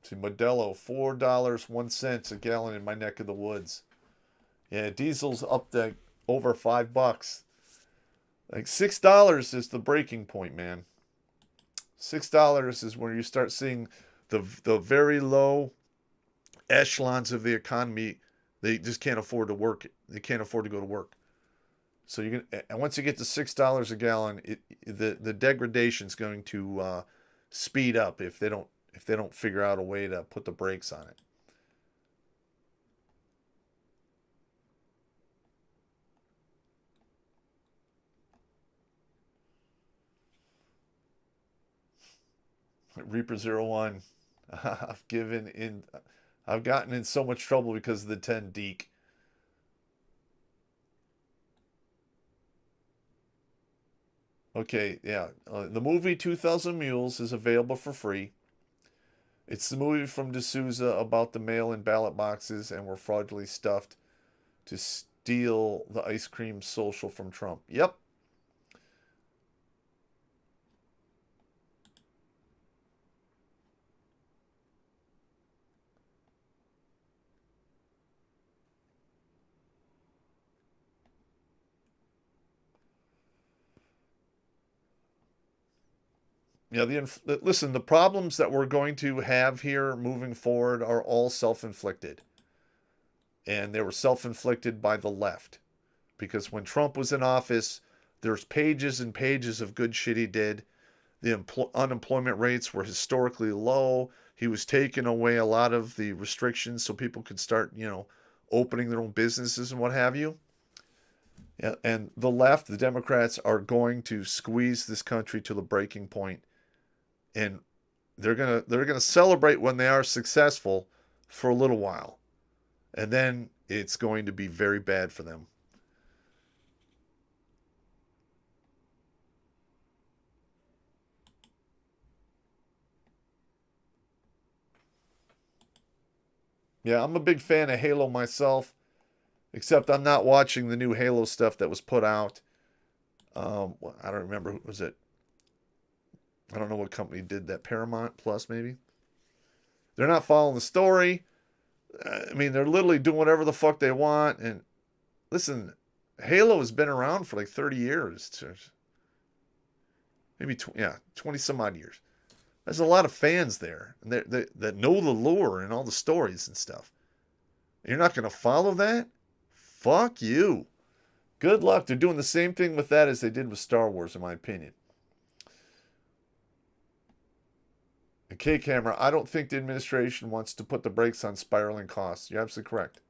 See, Modelo, $4.01 a gallon in my neck of the woods. Yeah, diesel's up to over $5. Like $6 is the breaking point, man. $6 is where you start seeing the very low echelons of the economy. They just can't afford to work. They can't afford to go to work. So and once you get to $6 a gallon, the degradation is going to speed up if they don't figure out a way to put the brakes on it. Reaper 01. I've gotten in so much trouble because of the 10 Deke. Okay, yeah. The movie 2000 Mules is available for free. It's the movie from D'Souza about the mail-in ballot boxes and were fraudulently stuffed to steal the ice cream social from Trump. Yep. Yeah, listen, the problems that we're going to have here moving forward are all self-inflicted. And they were self-inflicted by the left. Because when Trump was in office, there's pages and pages of good shit he did. The unemployment rates were historically low. He was taking away a lot of the restrictions so people could start, opening their own businesses and what have you. Yeah, and the left, the Democrats, are going to squeeze this country to the breaking point, and they're gonna celebrate when they are successful for a little while, and then it's going to be very bad for them. Yeah, I'm a big fan of Halo myself, except I'm not watching the new Halo stuff that was put out. I don't remember who was it. I don't know what company did that. Paramount Plus, maybe. They're not following the story. I mean, they're literally doing whatever the fuck they want. And listen, Halo has been around for like 30 years, maybe 20 some odd years. There's a lot of fans there and that know the lore and all the stories and stuff. You're not going to follow that? Fuck you. Good luck. They're doing the same thing with that as they did with Star Wars, in my opinion. And K Camera, I don't think the administration wants to put the brakes on spiraling costs. You're absolutely correct.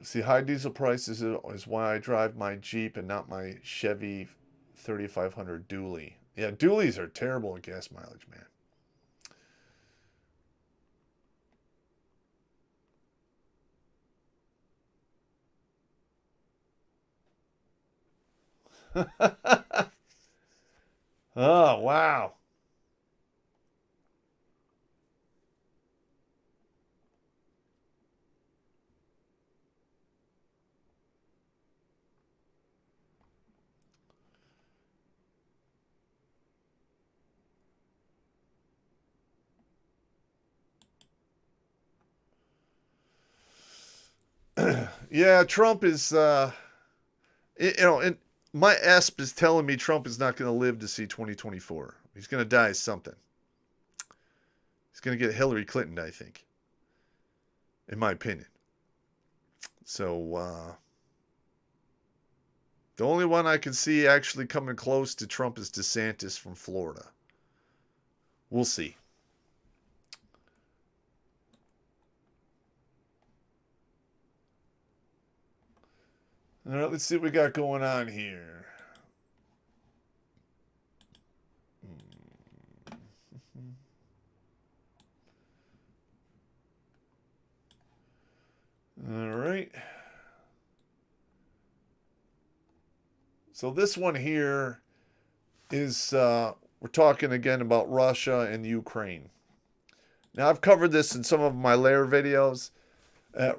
See, high diesel prices is why I drive my Jeep and not my Chevy 3500 dually. Yeah, dualies are terrible in gas mileage, man. Oh, wow. Yeah, Trump is, and my ESP is telling me Trump is not going to live to see 2024. He's going to die of something. He's going to get Hillary Clinton, I think, in my opinion. So, the only one I can see actually coming close to Trump is DeSantis from Florida. We'll see. All right, let's see what we got going on here. All right. So this one here is we're talking again about Russia and Ukraine. Now I've covered this in some of my layer videos. Uh,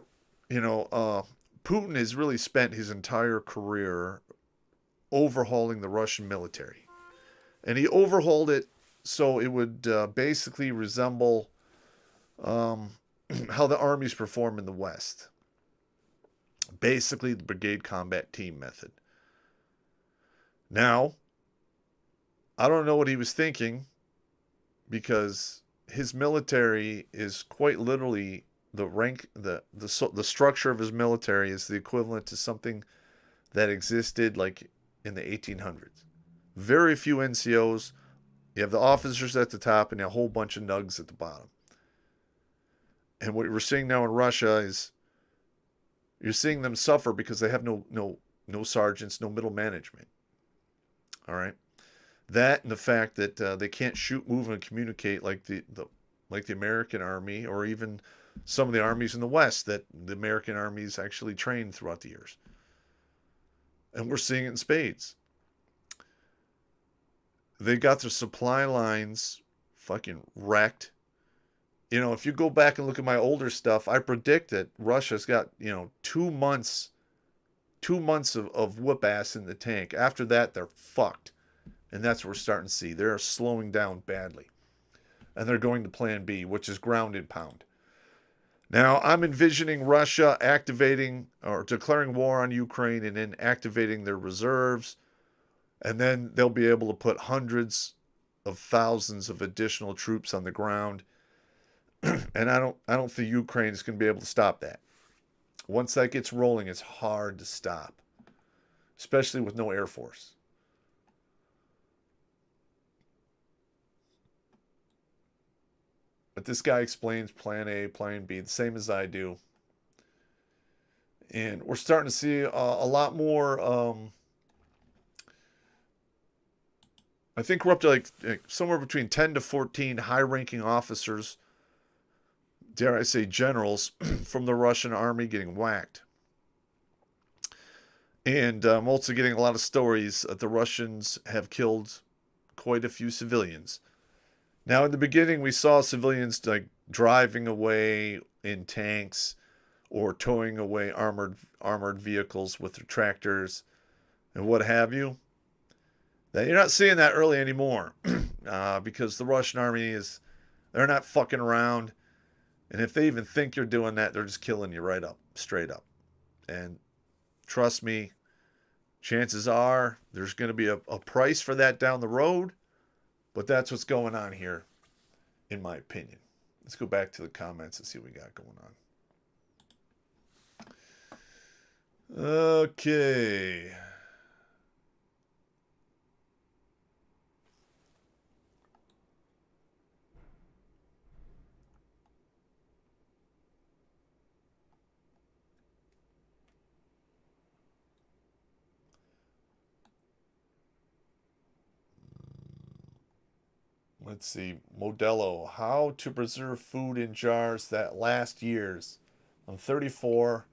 Putin has really spent his entire career overhauling the Russian military, and he overhauled it so it would basically resemble um, how the armies perform in the West. Basically, the brigade combat team method. Now, I don't know what he was thinking because his military is quite literally the structure of his military is the equivalent to something that existed like in the 1800s. Very few NCOs. You have the officers at the top and a whole bunch of nugs at the bottom. And what we're seeing now in Russia is you're seeing them suffer because they have no sergeants, no middle management. All right, that and the fact that they can't shoot, move, and communicate like the American army or even some of the armies in the West that the American armies actually trained throughout the years. And we're seeing it in spades. They got their supply lines fucking wrecked. If you go back and look at my older stuff, I predict that Russia's got, 2 months, 2 months of whoop ass in the tank. After that, they're fucked. And that's what we're starting to see. They're slowing down badly. And they're going to plan B, which is ground and pound. Now, I'm envisioning Russia activating or declaring war on Ukraine and then activating their reserves. And then they'll be able to put hundreds of thousands of additional troops on the ground. And I don't think Ukraine is going to be able to stop that. Once that gets rolling, it's hard to stop, especially with no Air Force. But this guy explains plan A, plan B, the same as I do. And we're starting to see a lot more. I think we're up to like somewhere between 10 to 14 high ranking officers, dare I say generals, from the Russian army getting whacked. And I'm also getting a lot of stories that the Russians have killed quite a few civilians. Now, in the beginning, we saw civilians like driving away in tanks or towing away armored vehicles with their tractors and what have you. Now, you're not seeing that early anymore because the Russian army they're not fucking around. And if they even think you're doing that, they're just killing you right up, straight up. And trust me, chances are there's going to be a price for that down the road. But that's what's going on here, in my opinion. Let's go back to the comments and see what we got going on. Okay. Let's see. Modelo. How to preserve food in jars that last years. I'm 34,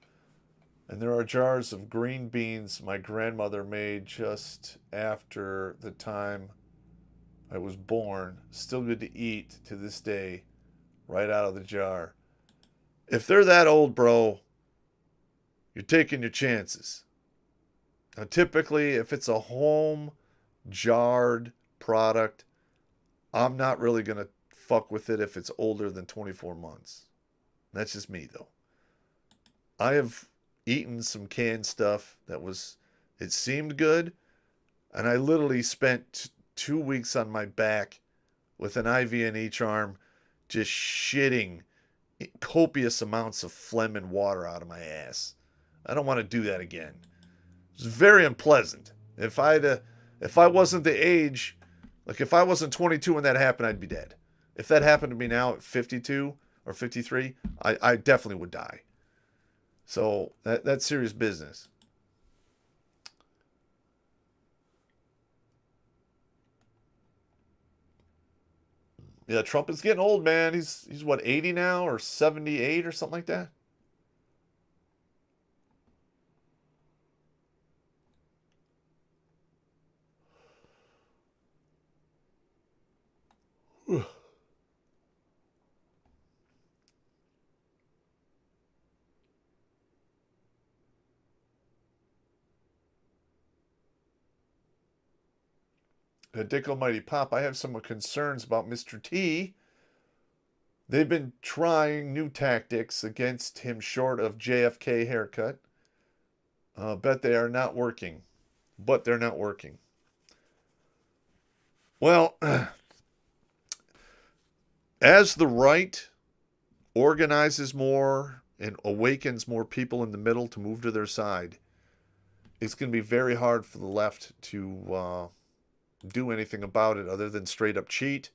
and there are jars of green beans my grandmother made just after the time I was born. Still good to eat to this day, right out of the jar. If they're that old, bro, you're taking your chances. Now, typically, if it's a home jarred product, I'm not really going to fuck with it if it's older than 24 months. That's just me, though. I have eaten some canned stuff it seemed good, and I literally spent 2 weeks on my back with an IV in each arm, just shitting copious amounts of phlegm and water out of my ass. I don't want to do that again. It's very unpleasant. If I wasn't the age, like if I wasn't 22 when that happened, I'd be dead. If that happened to me now at 52 or 53, I definitely would die. So that's serious business. Yeah, Trump is getting old, man. He's what, 80 now or 78 or something like that? Dick Almighty Pop, I have some concerns about Mr. T. They've been trying new tactics against him short of JFK haircut. Bet they are not working. But they're not working. Well, as the right organizes more and awakens more people in the middle to move to their side, it's going to be very hard for the left to do anything about it other than straight up cheat.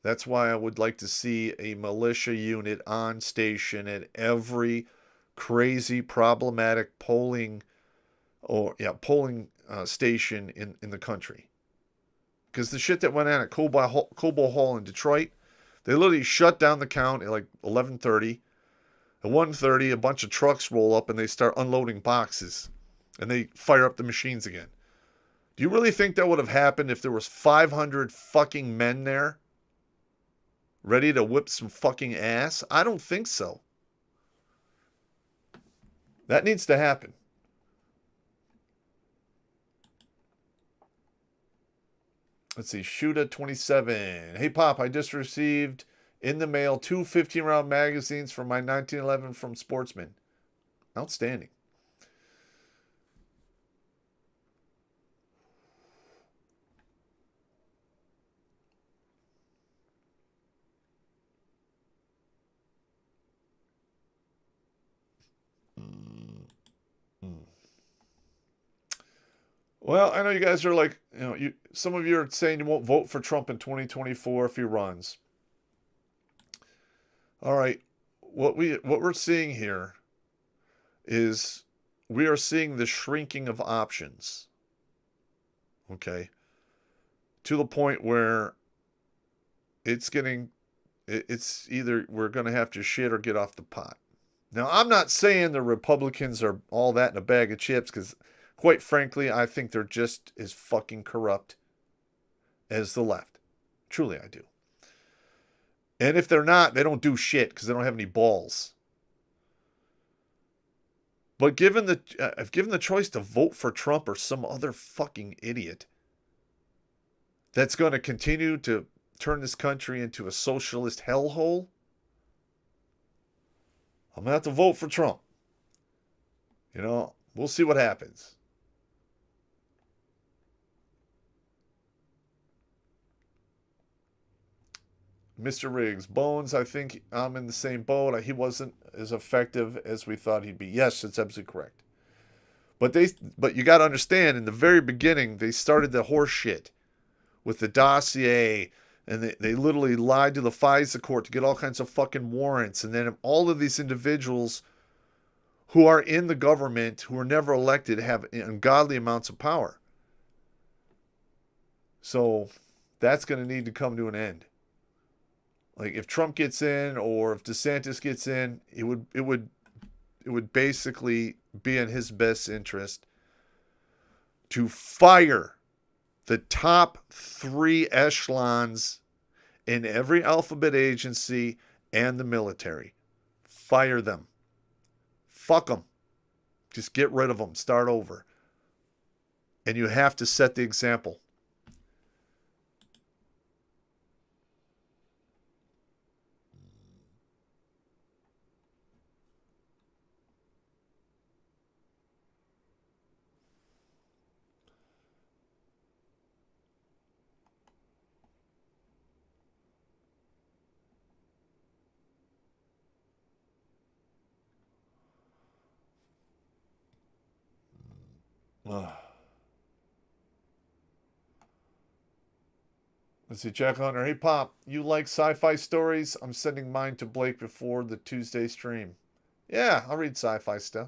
That's why I would like to see a militia unit on station at every crazy problematic polling station in the country. Because the shit that went on at Cobo Hall in Detroit, they literally shut down the count at like 11:30. At 1:30, a bunch of trucks roll up and they start unloading boxes. And they fire up the machines again. Do you really think that would have happened if there was 500 fucking men there? Ready to whip some fucking ass? I don't think so. That needs to happen. Let's see. Shuda27. Hey, Pop, I just received in the mail 2 15-round magazines from my 1911 from Sportsman. Outstanding. Well, I know you guys are like, some of you are saying you won't vote for Trump in 2024 if he runs. All right. What we're seeing here is we are seeing the shrinking of options. Okay? To the point where it's either we're going to have to shit or get off the pot. Now, I'm not saying the Republicans are all that in a bag of chips, because quite frankly, I think they're just as fucking corrupt as the left. Truly, I do. And if they're not, they don't do shit because they don't have any balls. But given the choice to vote for Trump or some other fucking idiot that's going to continue to turn this country into a socialist hellhole, I'm going to have to vote for Trump. We'll see what happens. Mr. Riggs, Bones, I think I'm in the same boat. He wasn't as effective as we thought he'd be. Yes, that's absolutely correct. But you got to understand, in the very beginning, they started the horse shit with the dossier, and they literally lied to the FISA court to get all kinds of fucking warrants. And then all of these individuals who are in the government, who were never elected, have ungodly amounts of power. So that's going to need to come to an end. Like, if Trump gets in or if DeSantis gets in, it would basically be in his best interest to fire the top 3 echelons in every alphabet agency and the military. Fire them. Fuck them. Just get rid of them. Start over. And you have to set the example. Let's see, Jack Hunter. Hey, Pop, you like sci-fi stories? I'm sending mine to Blake before the Tuesday stream. Yeah, I'll read sci-fi stuff.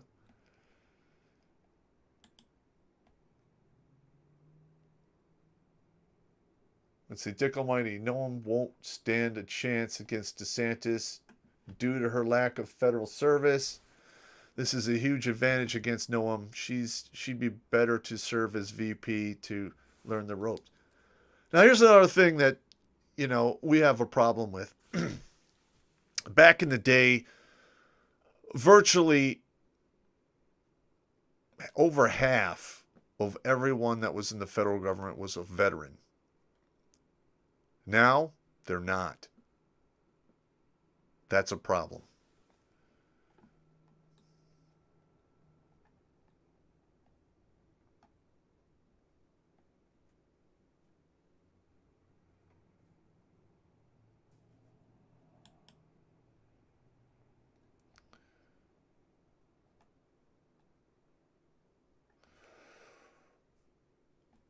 Let's see, Dick Almighty. No one won't stand a chance against DeSantis due to her lack of federal service. This is a huge advantage against Noam. She'd be better to serve as VP to learn the ropes. Now, here's another thing that, we have a problem with. Back in the day, virtually over half of everyone that was in the federal government was a veteran. Now, they're not. That's a problem.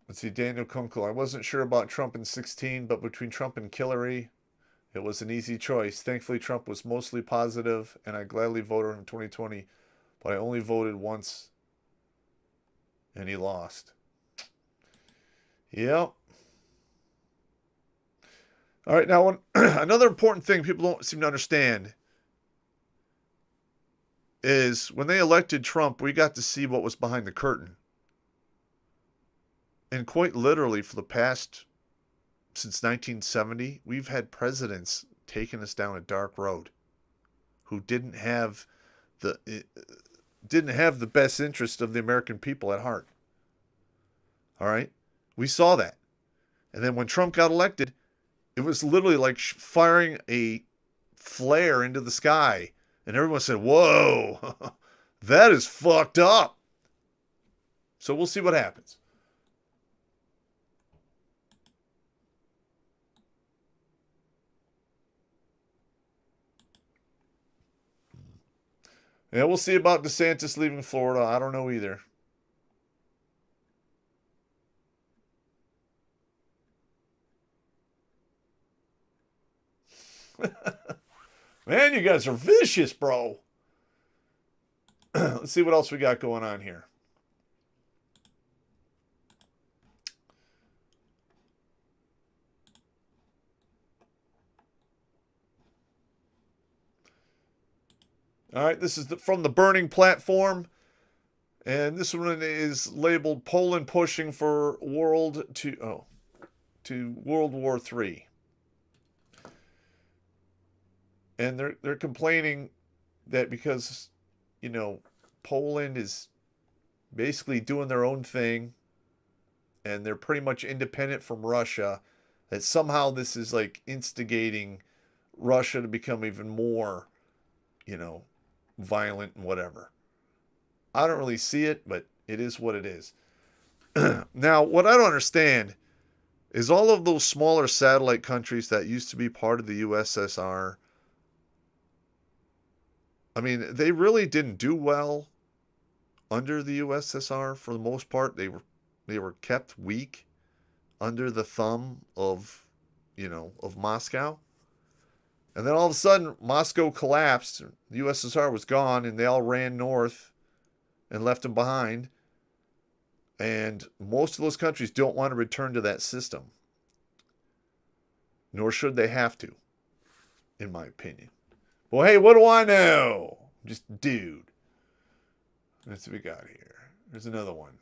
Let's see, Daniel Kunkel. I wasn't sure about Trump in 2016, but between Trump and Hillary, it was an easy choice. Thankfully, Trump was mostly positive, and I gladly voted in 2020, but I only voted once, and he lost. Yep. All right, now another important thing people don't seem to understand is when they elected Trump, we got to see what was behind the curtain. And quite literally, for the past, since 1970, we've had presidents taking us down a dark road who didn't have the best interest of the American people at heart. All right? We saw that. And then when Trump got elected, it was literally like firing a flare into the sky. And everyone said, whoa, that is fucked up. So we'll see what happens. Yeah, we'll see about DeSantis leaving Florida. I don't know either. Man, you guys are vicious, bro. Let's see what else we got going on here. All right, this is from the Burning Platform. And this one is labeled Poland pushing for to World War III. And they're complaining that because, Poland is basically doing their own thing and they're pretty much independent from Russia, that somehow this is like instigating Russia to become even more, violent and whatever. I don't really see it, but it is what it is. Now, what I don't understand is all of those smaller satellite countries that used to be part of the USSR. I mean, they really didn't do well under the USSR for the most part. They were kept weak under the thumb of, of Moscow. And then all of a sudden, Moscow collapsed. The USSR was gone, and they all ran north and left them behind. And most of those countries don't want to return to that system. Nor should they have to, in my opinion. Well, hey, what do I know? I'm just a dude. Let's see what we got here. There's another one.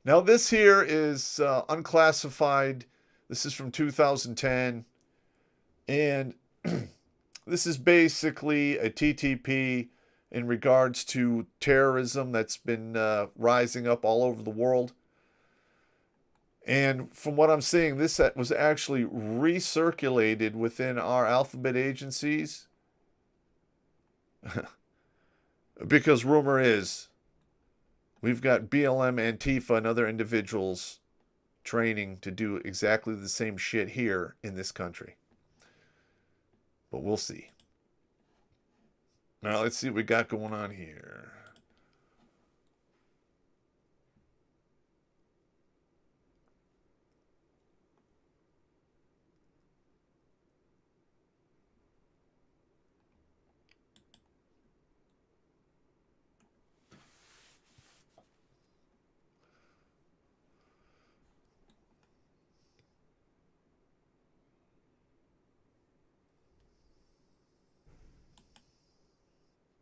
Now, this here is unclassified. This is from 2010. And this is basically a TTP in regards to terrorism that's been rising up all over the world. And from what I'm seeing, this was actually recirculated within our alphabet agencies. Because rumor is we've got BLM, Antifa, and other individuals training to do exactly the same shit here in this country. But we'll see. Now, let's see what we got going on here.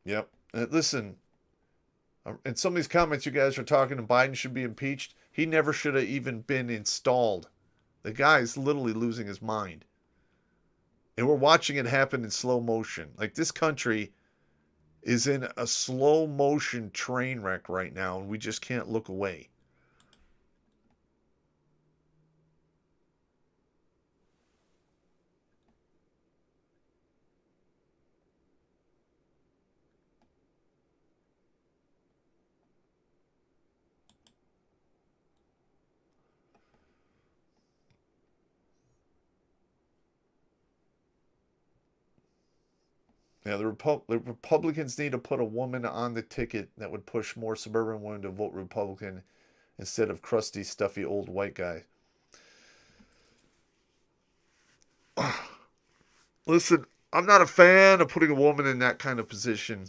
Yep. Listen, in some of these comments you guys are talking, Biden should be impeached. He never should have even been installed. The guy is literally losing his mind. And we're watching it happen in slow motion. Like, this country is in a slow motion train wreck right now, and we just can't look away. Yeah, the Republicans need to put a woman on the ticket that would push more suburban women to vote Republican instead of crusty, stuffy old white guy. Listen, I'm not a fan of putting a woman in that kind of position.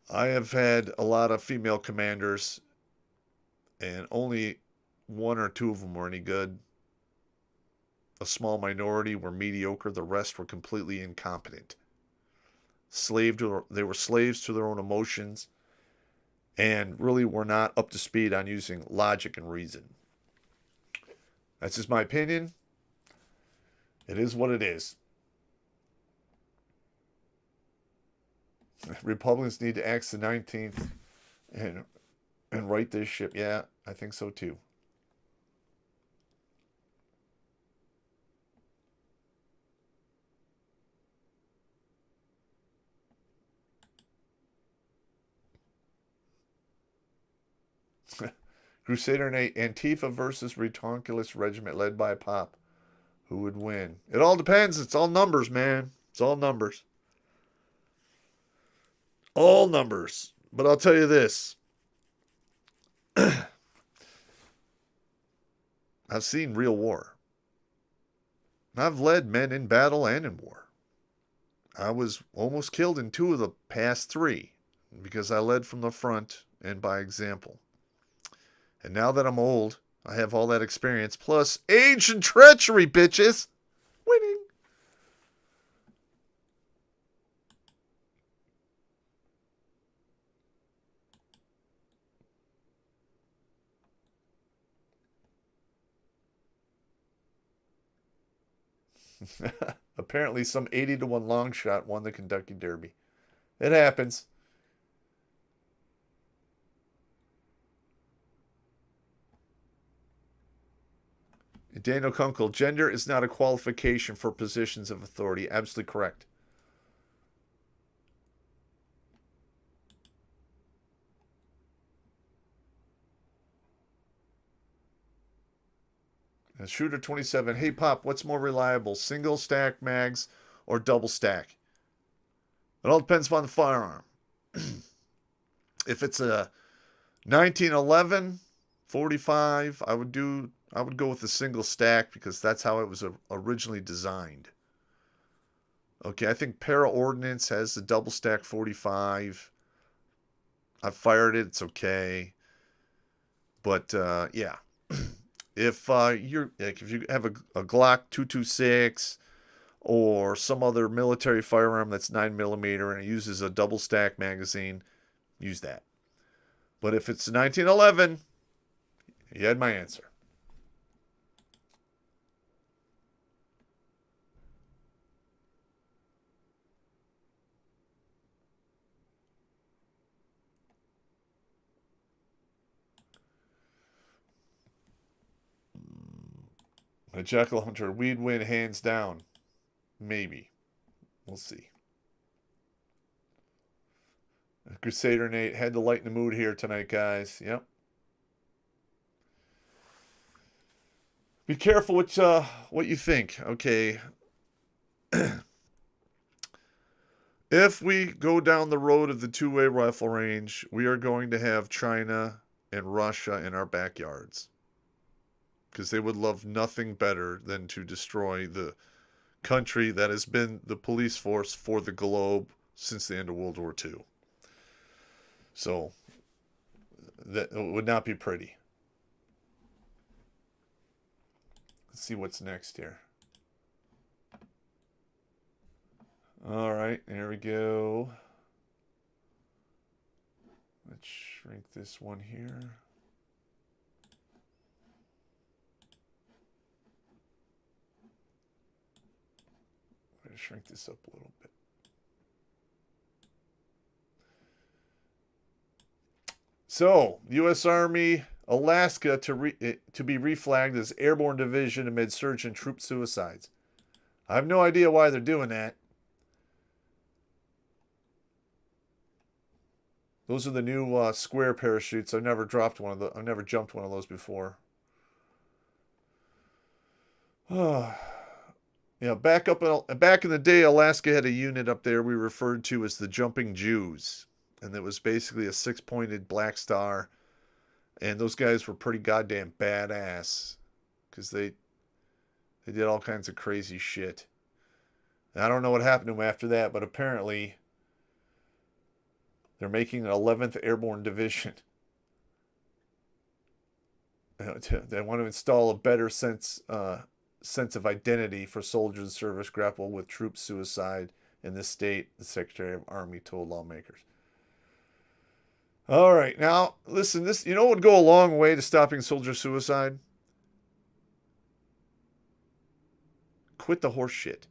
I have had a lot of female commanders, and only one or two of them were any good. A small minority were mediocre. The rest were completely incompetent. They were slaves to their own emotions and really were not up to speed on using logic and reason. That's just my opinion. It is what it is. Republicans need to axe the 19th and right this ship. Yeah, I think so too. Crusader and Antifa versus Redonkulas regiment led by Pop. Who would win? It all depends. It's all numbers, man. It's all numbers. All numbers. But I'll tell you this. I've seen real war. I've led men in battle and in war. I was almost killed in 2 of the past 3 because I led from the front and by example. And now that I'm old, I have all that experience plus age and treachery, bitches. Winning. Apparently, some 80-1 long shot won the Kentucky Derby. It happens. Daniel Kunkel, gender is not a qualification for positions of authority. Absolutely correct. And Shooter 27, hey Pop, what's more reliable, single stack mags or double stack? It all depends upon the firearm. If it's a 1911 45, I would go with the single stack because that's how it was originally designed. Okay, I think Para Ordnance has the double stack 45. I've fired it, it's okay. But yeah. If you have a Glock 226 or some other military firearm that's 9mm and it uses a double stack magazine, use that. But if it's 1911, you had my answer. A Jackal Hunter, we'd win hands down. Maybe. We'll see. Crusader Nate had to lighten the mood here tonight, guys. Yep. Be careful what you think. Okay. If we go down the road of the two-way rifle range, we are going to have China and Russia in our backyards. Because they would love nothing better than to destroy the country that has been the police force for the globe since the end of World War II. So, that would not be pretty. Let's see what's next here. All right, there we go. Let's shrink this one here. I'm going to shrink this up a little bit. So, U.S. Army, Alaska to be reflagged as Airborne Division amid surge in troop suicides. I have no idea why they're doing that. Those are the new square parachutes. I've never dropped one of those. I've never jumped one of those before. Yeah, back in the day, Alaska had a unit up there we referred to as the Jumping Jews, and it was basically a 6-pointed black star, and those guys were pretty goddamn badass because they did all kinds of crazy shit. And I don't know what happened to them after that, but apparently they're making an 11th Airborne Division. They want to install a better sense of identity for soldiers in service grapple with troop suicide in this state, the Secretary of Army told lawmakers. All right, now listen, this would go a long way to stopping soldier suicide. Quit the horse shit.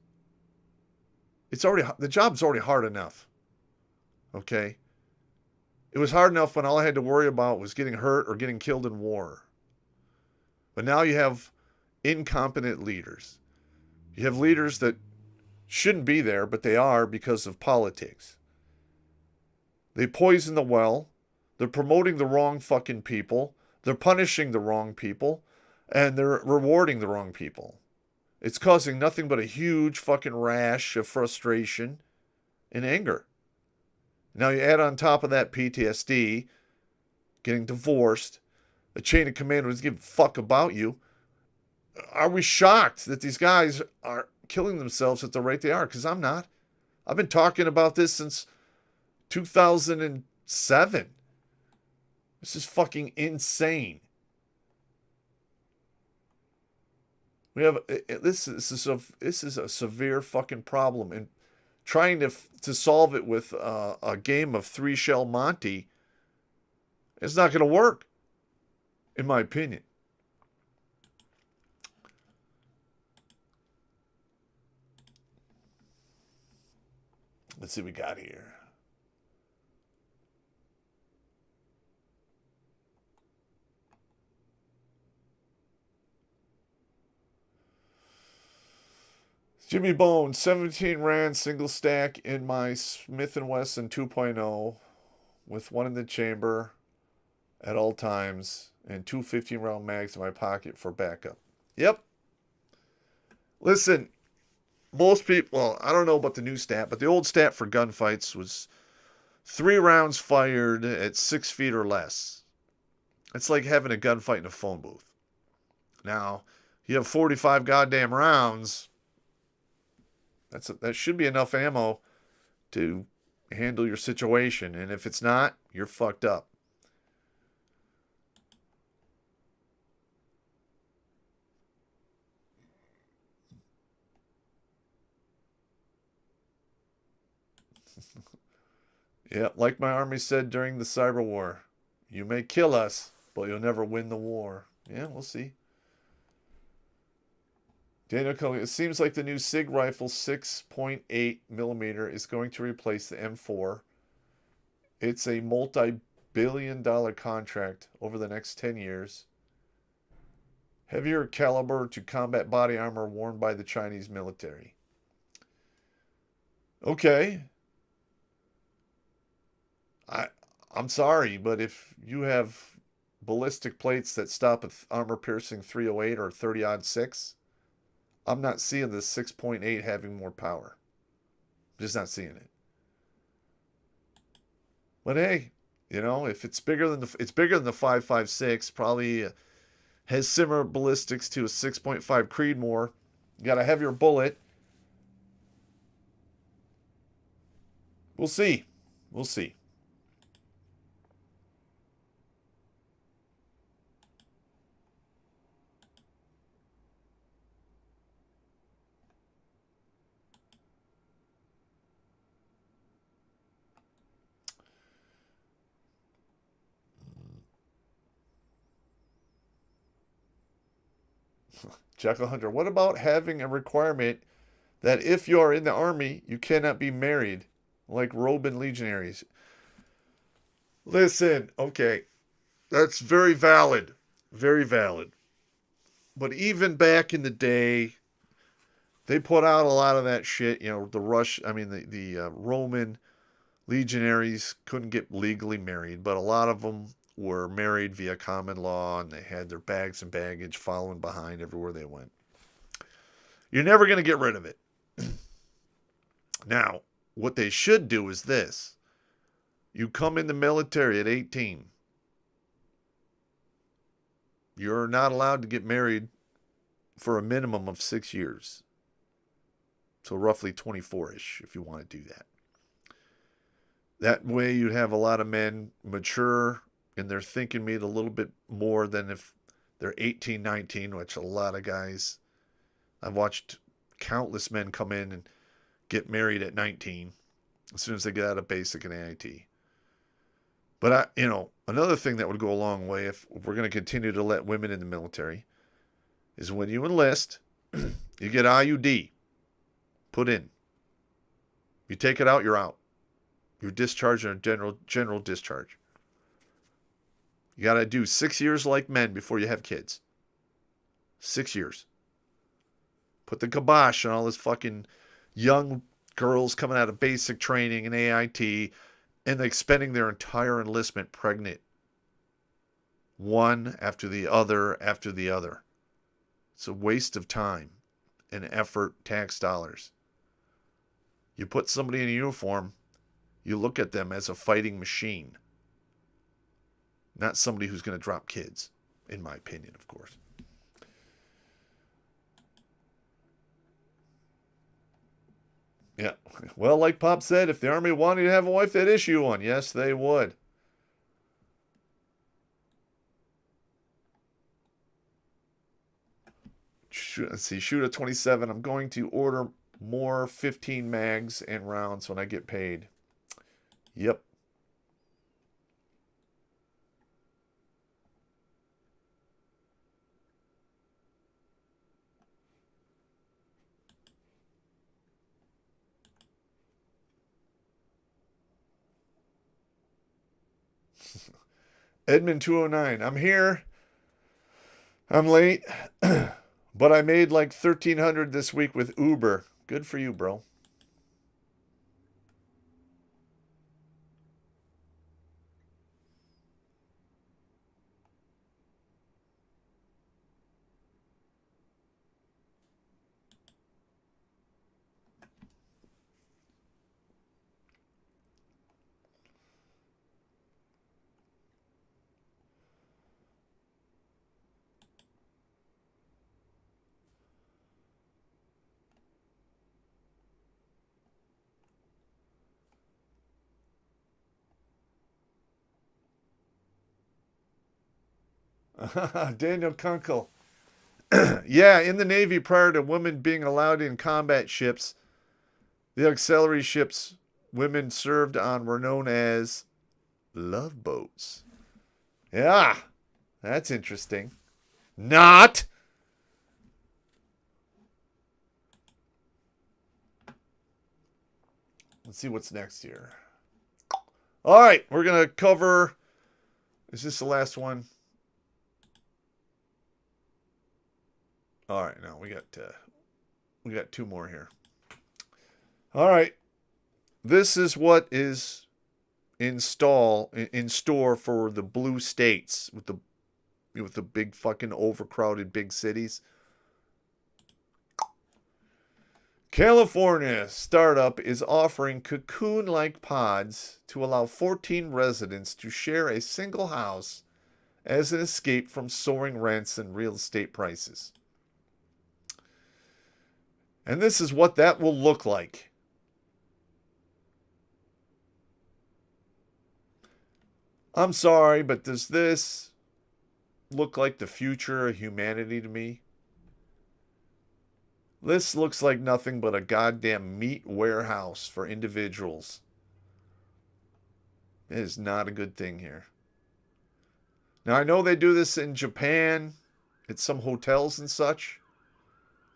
The job's already hard enough. Okay? It was hard enough when all I had to worry about was getting hurt or getting killed in war. But now you have incompetent leaders. You have leaders that shouldn't be there, but they are because of politics. They poison the well. They're promoting the wrong fucking people. They're punishing the wrong people. And they're rewarding the wrong people. It's causing nothing but a huge fucking rash of frustration and anger. Now you add on top of that PTSD, getting divorced, a chain of command who doesn't give a fuck about you, are we shocked that these guys are killing themselves at the rate they are? Because I'm not. I've been talking about this since 2007. This is fucking insane. We have this is a severe fucking problem, and trying to solve it with a game of three shell Monty, it's not going to work, in my opinion. Let's see what we got here. Jimmy Bone, 17 Rand single stack in my Smith & Wesson 2.0 with one in the chamber at all times and two 15-round mags in my pocket for backup. Yep. Listen, most people, well, I don't know about the new stat, but the old stat for gunfights was 3 rounds fired at 6 feet or less. It's like having a gunfight in a phone booth. Now, you have 45 goddamn rounds. That should be enough ammo to handle your situation. And if it's not, you're fucked up. Yeah, like my army said during the cyber war, you may kill us, but you'll never win the war. Yeah, we'll see. Daniel Cullen, it seems like the new SIG rifle 6.8 millimeter is going to replace the M4. It's a multi-billion-dollar contract over the next 10 years. Heavier caliber to combat body armor worn by the Chinese military. Okay. I'm sorry, but if you have ballistic plates that stop at armor-piercing 308 or 30-06, I'm not seeing the 6.8 having more power. I'm just not seeing it. But hey, if it's bigger than the 5.56, probably has similar ballistics to a 6.5 Creedmoor. You got a heavier bullet. We'll see. We'll see. Jackal Hunter, what about having a requirement that if you are in the army, you cannot be married, like Roman legionaries? Listen, okay, that's very valid. Very valid. But even back in the day, they put out a lot of that shit. The Roman legionaries couldn't get legally married, but a lot of them were married via common law, and they had their bags and baggage following behind everywhere they went. You're never going to get rid of it. Now, what they should do is this. You come in the military at 18. You're not allowed to get married for a minimum of 6 years. So roughly 24-ish if you want to do that. That way you'd have a lot of men mature in their thinking made a little bit more than if they're 18, 19, which a lot of guys, I've watched countless men come in and get married at 19 as soon as they get out of basic and AIT. But another thing that would go a long way if we're going to continue to let women in the military is when you enlist, you get IUD put in. You take it out, you're out. You're discharged in a general discharge. You got to do 6 years like men before you have kids. 6 years. Put the kibosh on all this fucking young girls coming out of basic training and AIT and like spending their entire enlistment pregnant. One after the other after the other. It's a waste of time and effort, tax dollars. You put somebody in a uniform, you look at them as a fighting machine. Not somebody who's going to drop kids, in my opinion, of course. Yeah. Well, like Pop said, if the Army wanted to have a wife, they'd issue one. Yes, they would. Let's see, shoot a 27. I'm going to order more 15 mags and rounds when I get paid. Yep. Edmund 209. I'm here. I'm late. But I made like 1,300 this week with Uber. Good for you, bro. Daniel Kunkel. Yeah, in the Navy, prior to women being allowed in combat ships, the auxiliary ships women served on were known as love boats. Yeah, that's interesting. Not. Let's see what's next here. All right, we're going to cover. Is this the last one? All right, now we got two more here. All right. This is what is in store for the blue states with the big fucking overcrowded big cities. California startup is offering cocoon-like pods to allow 14 residents to share a single house as an escape from soaring rents and real estate prices. And this is what that will look like. I'm sorry, but does this look like the future of humanity to me? This looks like nothing but a goddamn meat warehouse for individuals. It is not a good thing here. Now, I know they do this in Japan at some hotels and such,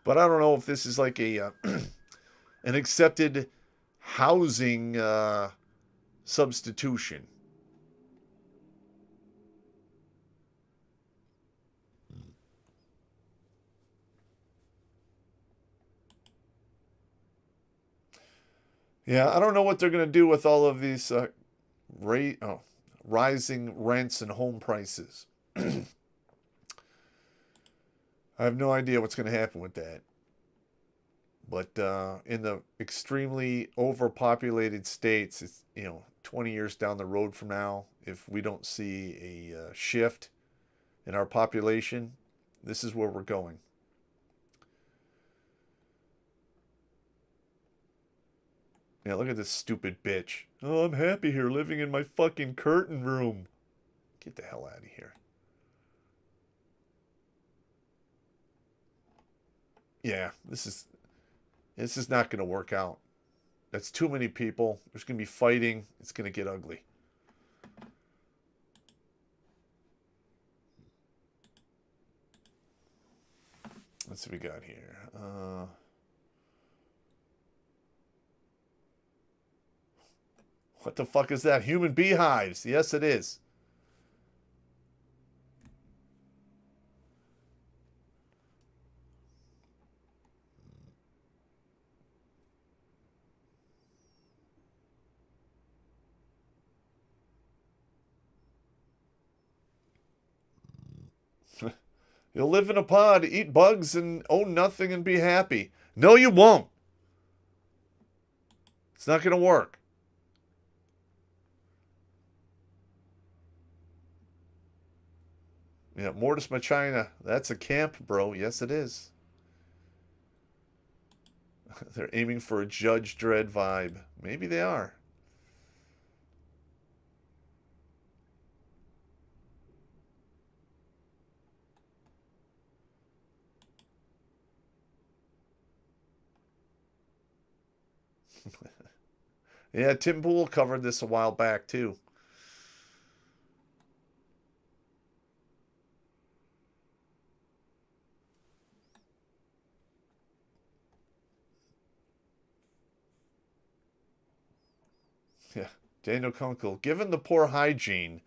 but I don't know if this is like a an accepted housing substitution. Yeah, I don't know what they're going to do with all of these rising rents and home prices. I have no idea what's going to happen with that. But in the extremely overpopulated states, it's 20 years down the road from now, if we don't see a shift in our population, this is where we're going. Yeah, look at this stupid bitch. Oh, I'm happy here living in my fucking curtain room. Get the hell out of here. Yeah, this is not going to work out. That's too many people. There's going to be fighting. It's going to get ugly. Let's see what we got here. What the fuck is that? Human beehives. Yes, it is. You'll live in a pod, eat bugs, and own nothing and be happy. No, you won't. It's not going to work. Yeah, Mortis Machina. That's a camp, bro. Yes, it is. They're aiming for a Judge Dredd vibe. Maybe they are. Yeah, Tim Pool covered this a while back too. Yeah, Daniel Kunkel. Given the poor hygiene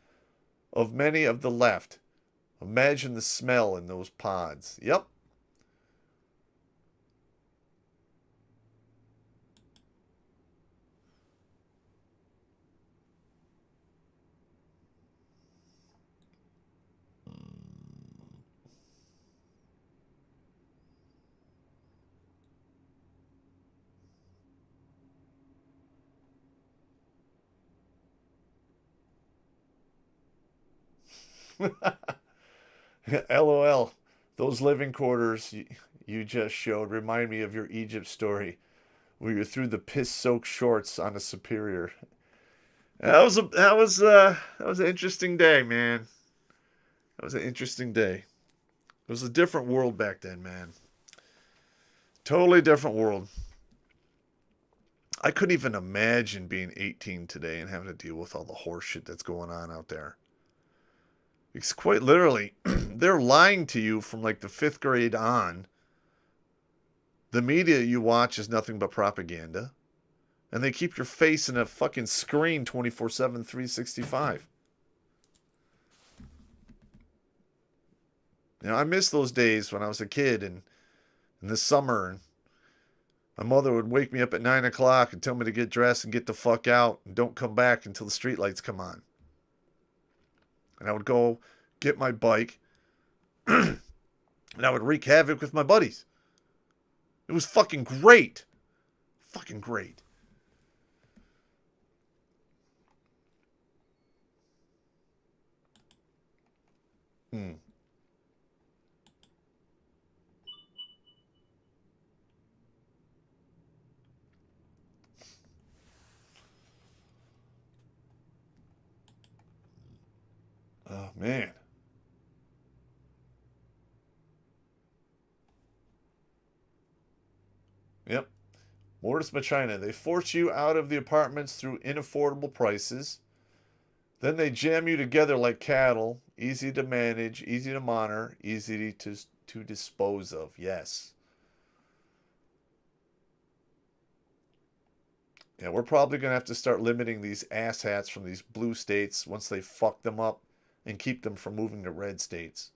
of many of the left, imagine the smell in those pods. Yep. LOL. Those living quarters you just showed remind me of your Egypt story where you threw the piss-soaked shorts on a superior. That was an interesting day, man. That was an interesting day. It was a different world back then, man. Totally different world. I couldn't even imagine being 18 today and having to deal with all the horse shit that's going on out there. It's quite literally, they're lying to you from like the fifth grade on. The media you watch is nothing but propaganda. And they keep your face in a fucking screen 24/7, 365. You know, I miss those days when I was a kid and in the summer. And my mother would wake me up at 9 o'clock and tell me to get dressed and get the fuck out and don't come back until the streetlights come on. And I would go get my bike and I would wreak havoc with my buddies. It was fucking great. Fucking great. Hmm. Oh, man. Yep. Mortis Machina. They force you out of the apartments through inaffordable prices. Then they jam you together like cattle. Easy to manage, easy to monitor, easy to dispose of. Yes. Yeah, we're probably going to have to start limiting these asshats from these blue states once they fuck them up and keep them from moving to red states.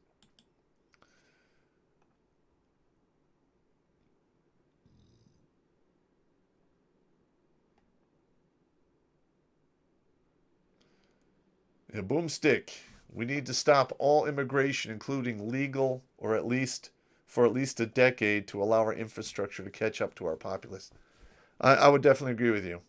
Yeah, boomstick. We need to stop all immigration, including legal, or at least for at least a decade, to allow our infrastructure to catch up to our populace. I would definitely agree with you.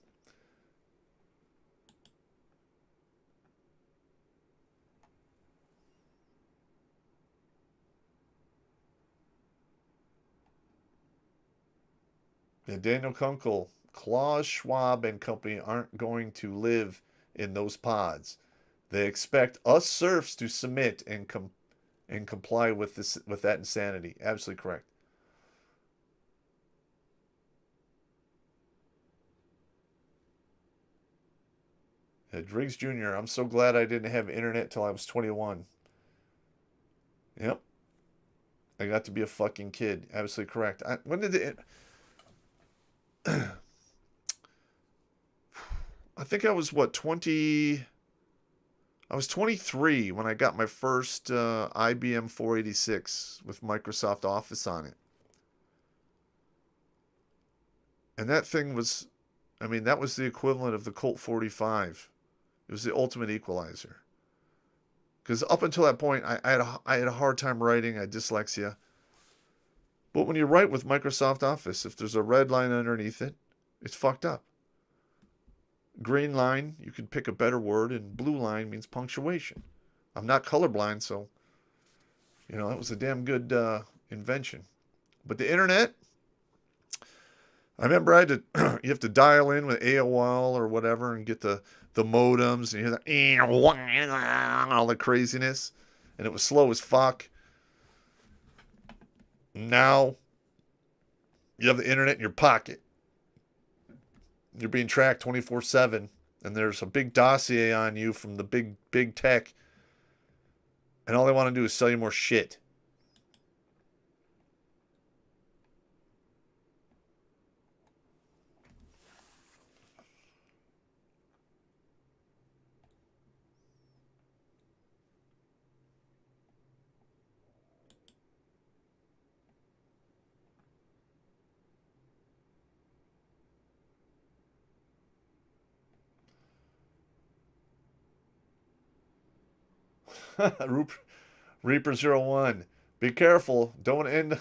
Yeah, Daniel Kunkel, Klaus Schwab and company aren't going to live in those pods. They expect us serfs to submit and comply with that insanity. Absolutely correct. Yeah, Driggs Jr., I'm so glad I didn't have internet till I was 21. Yep. I got to be a fucking kid. Absolutely correct. When did it? I think I was what 20. I was 23 when I got my first IBM 486 with Microsoft Office on it, and that thing was, I mean, that was the equivalent of the Colt 45. It was the ultimate equalizer. Because up until that point, I had a hard time writing. I had dyslexia. But when you write with Microsoft Office, if there's a red line underneath it, it's fucked up. Green line, you can pick a better word, and blue line means punctuation. I'm not colorblind, so, that was a damn good invention. But the internet, I remember I had to, you have to dial in with AOL or whatever and get the modems and you hear that, all the craziness. And it was slow as fuck. Now you have the internet in your pocket. You're being tracked 24/7, and there's a big dossier on you from the big tech, and all they want to do is sell you more shit. Reaper 01. Be careful. Don't end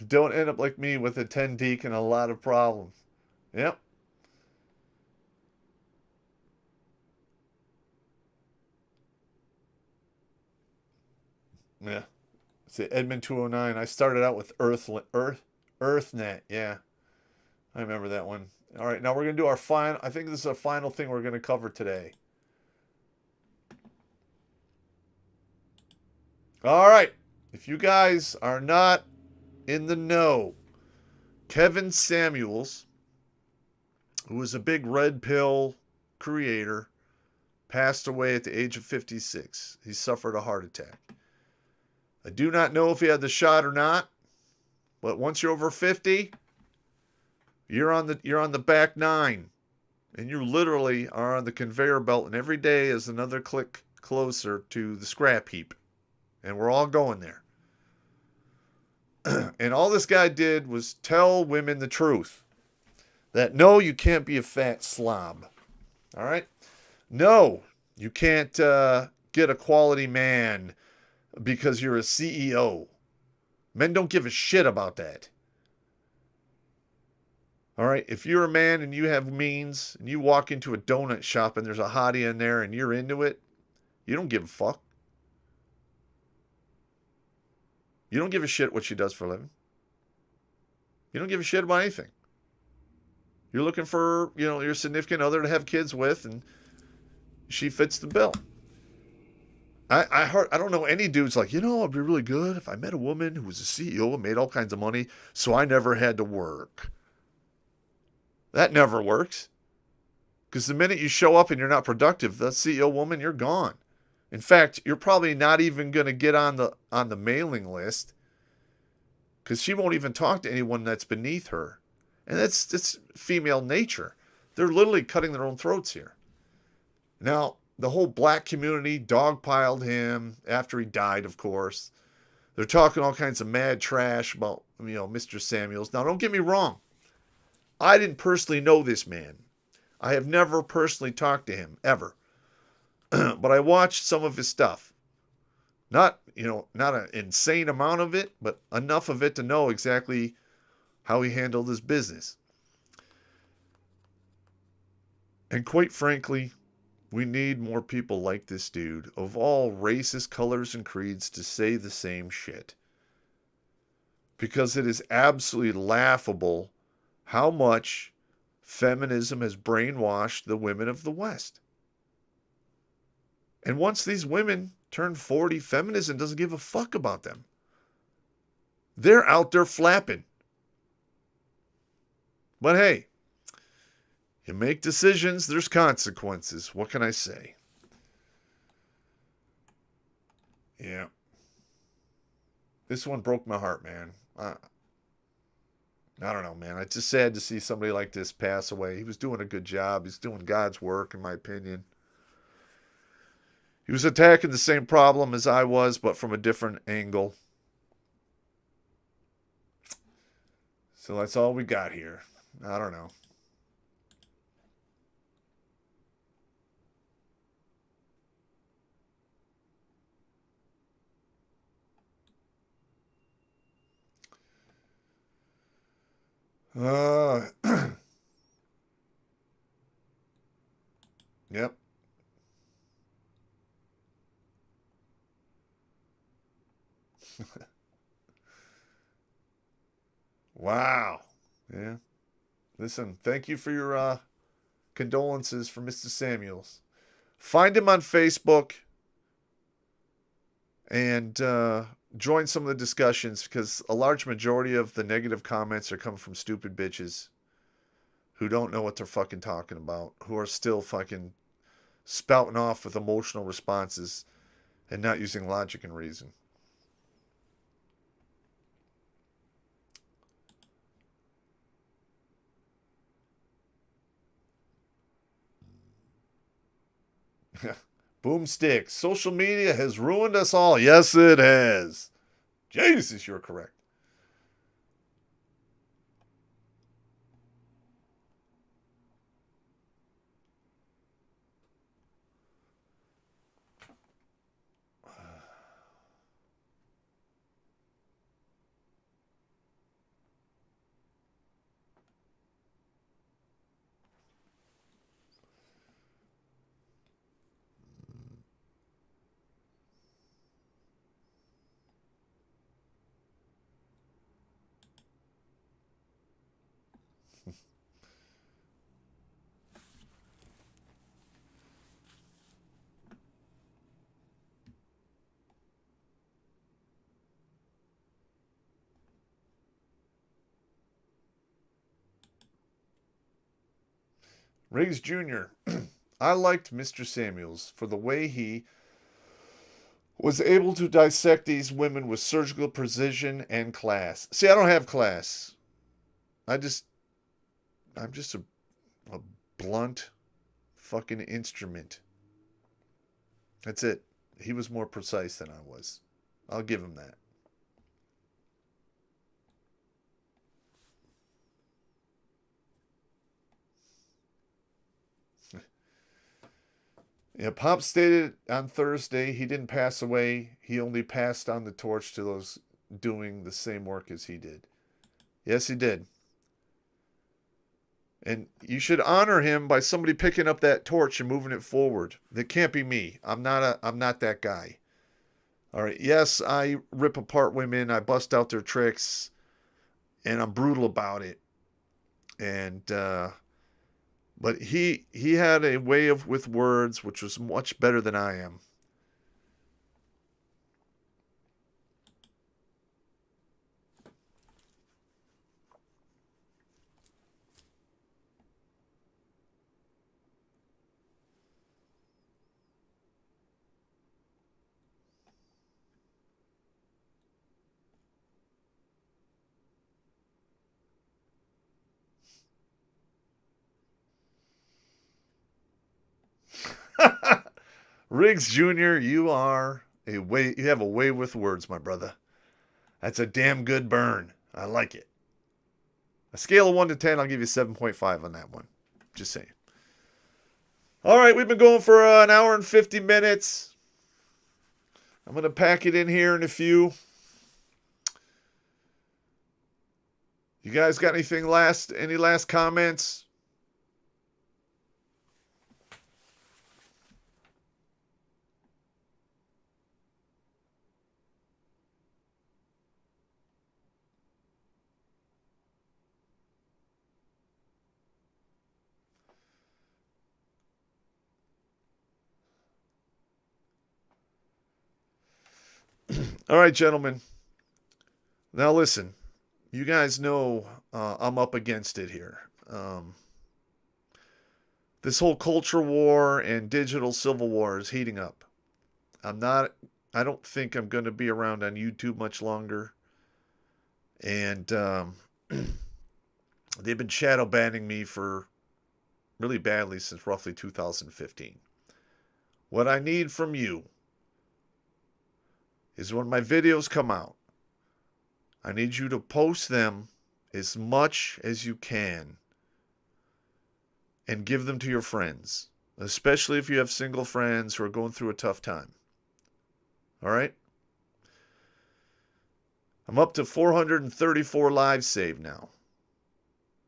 up like me with a 10 deek and a lot of problems. Yep. Yeah. See, Edmund 209. I started out with EarthNet. Yeah. I remember that one. All right, now we're going to do our final, I think this is a final thing we're going to cover today. All right. If you guys are not in the know, Kevin Samuels, who was a big red pill creator, passed away at the age of 56. He suffered a heart attack. I do not know if he had the shot or not, but once you're over 50, you're on the back nine, and you literally are on the conveyor belt, and every day is another click closer to the scrap heap, and we're all going there. And all this guy did was tell women the truth, that no, you can't be a fat slob. All right? No, you can't get a quality man because you're a CEO. Men don't give a shit about that. All right? If you're a man and you have means and you walk into a donut shop and there's a hottie in there and you're into it, you don't give a fuck. You don't give a shit what she does for a living. You don't give a shit about anything. You're looking for, your significant other to have kids with, and she fits the bill. I don't know any dudes like, it'd be really good if I met a woman who was a CEO and made all kinds of money, so I never had to work. That never works. Because the minute you show up and you're not productive, that CEO woman, you're gone. In fact, you're probably not even going to get on the mailing list because she won't even talk to anyone that's beneath her. And that's female nature. They're literally cutting their own throats here. Now, the whole black community dogpiled him after he died, of course. They're talking all kinds of mad trash about, Mr. Samuels. Now, don't get me wrong. I didn't personally know this man. I have never personally talked to him, ever. But I watched some of his stuff. Not an insane amount of it, but enough of it to know exactly how he handled his business. And quite frankly, we need more people like this dude of all races, colors, and creeds to say the same shit. Because it is absolutely laughable how much feminism has brainwashed the women of the West. And once these women turn 40, feminism doesn't give a fuck about them. They're out there flapping. But hey, you make decisions, there's consequences. What can I say? Yeah. This one broke my heart, man. I don't know, man. It's just sad to see somebody like this pass away. He was doing a good job. He's doing God's work, in my opinion. He was attacking the same problem as I was, but from a different angle. So that's all we got here. I don't know. Yep. Wow. Yeah. Listen, thank you for your condolences for Mr. Samuels. Find him on Facebook and join some of the discussions, because a large majority of the negative comments are coming from stupid bitches who don't know what they're fucking talking about, who are still fucking spouting off with emotional responses and not using logic and reason. Boomstick. Social media has ruined us all. Yes, it has. Jesus, you're correct. Riggs Jr. I liked Mr. Samuels for the way he was able to dissect these women with surgical precision and class. See, I don't have class. I'm just a blunt fucking instrument. That's it. He was more precise than I was. I'll give him that. Yeah, Pop stated on Thursday he didn't pass away. He only passed on the torch to those doing the same work as he did. Yes, he did. And you should honor him by somebody picking up that torch and moving it forward. That can't be me. I'm not that guy. All right. Yes, I rip apart women. I bust out their tricks, and I'm brutal about it. And but he had a way of with words which was much better than I am. Riggs Jr., you have a way with words, my brother. That's a damn good burn. I like it. A scale of 1 to 10, I'll give you 7.5 on that one. Just saying. All right, we've been going for an hour and 50 minutes. I'm going to pack it in here in a few. You guys got any last comments? All right, gentlemen. Now listen, you guys know I'm up against it here. This whole culture war and digital civil war is heating up. I don't think I'm going to be around on YouTube much longer. And they've been shadow banning me for really badly since roughly 2015. What I need from you is when my videos come out, I need you to post them as much as you can and give them to your friends, especially if you have single friends who are going through a tough time. All right? I'm up to 434 lives saved now.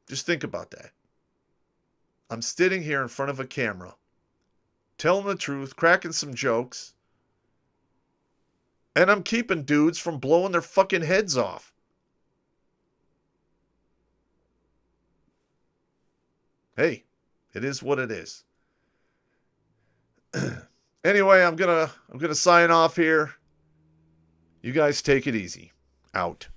Just think about that. I'm sitting here in front of a camera, telling the truth, cracking some jokes, and I'm keeping dudes from blowing their fucking heads off. hey, it is what it is. Anyway, I'm gonna sign off here. You guys take it easy. Out.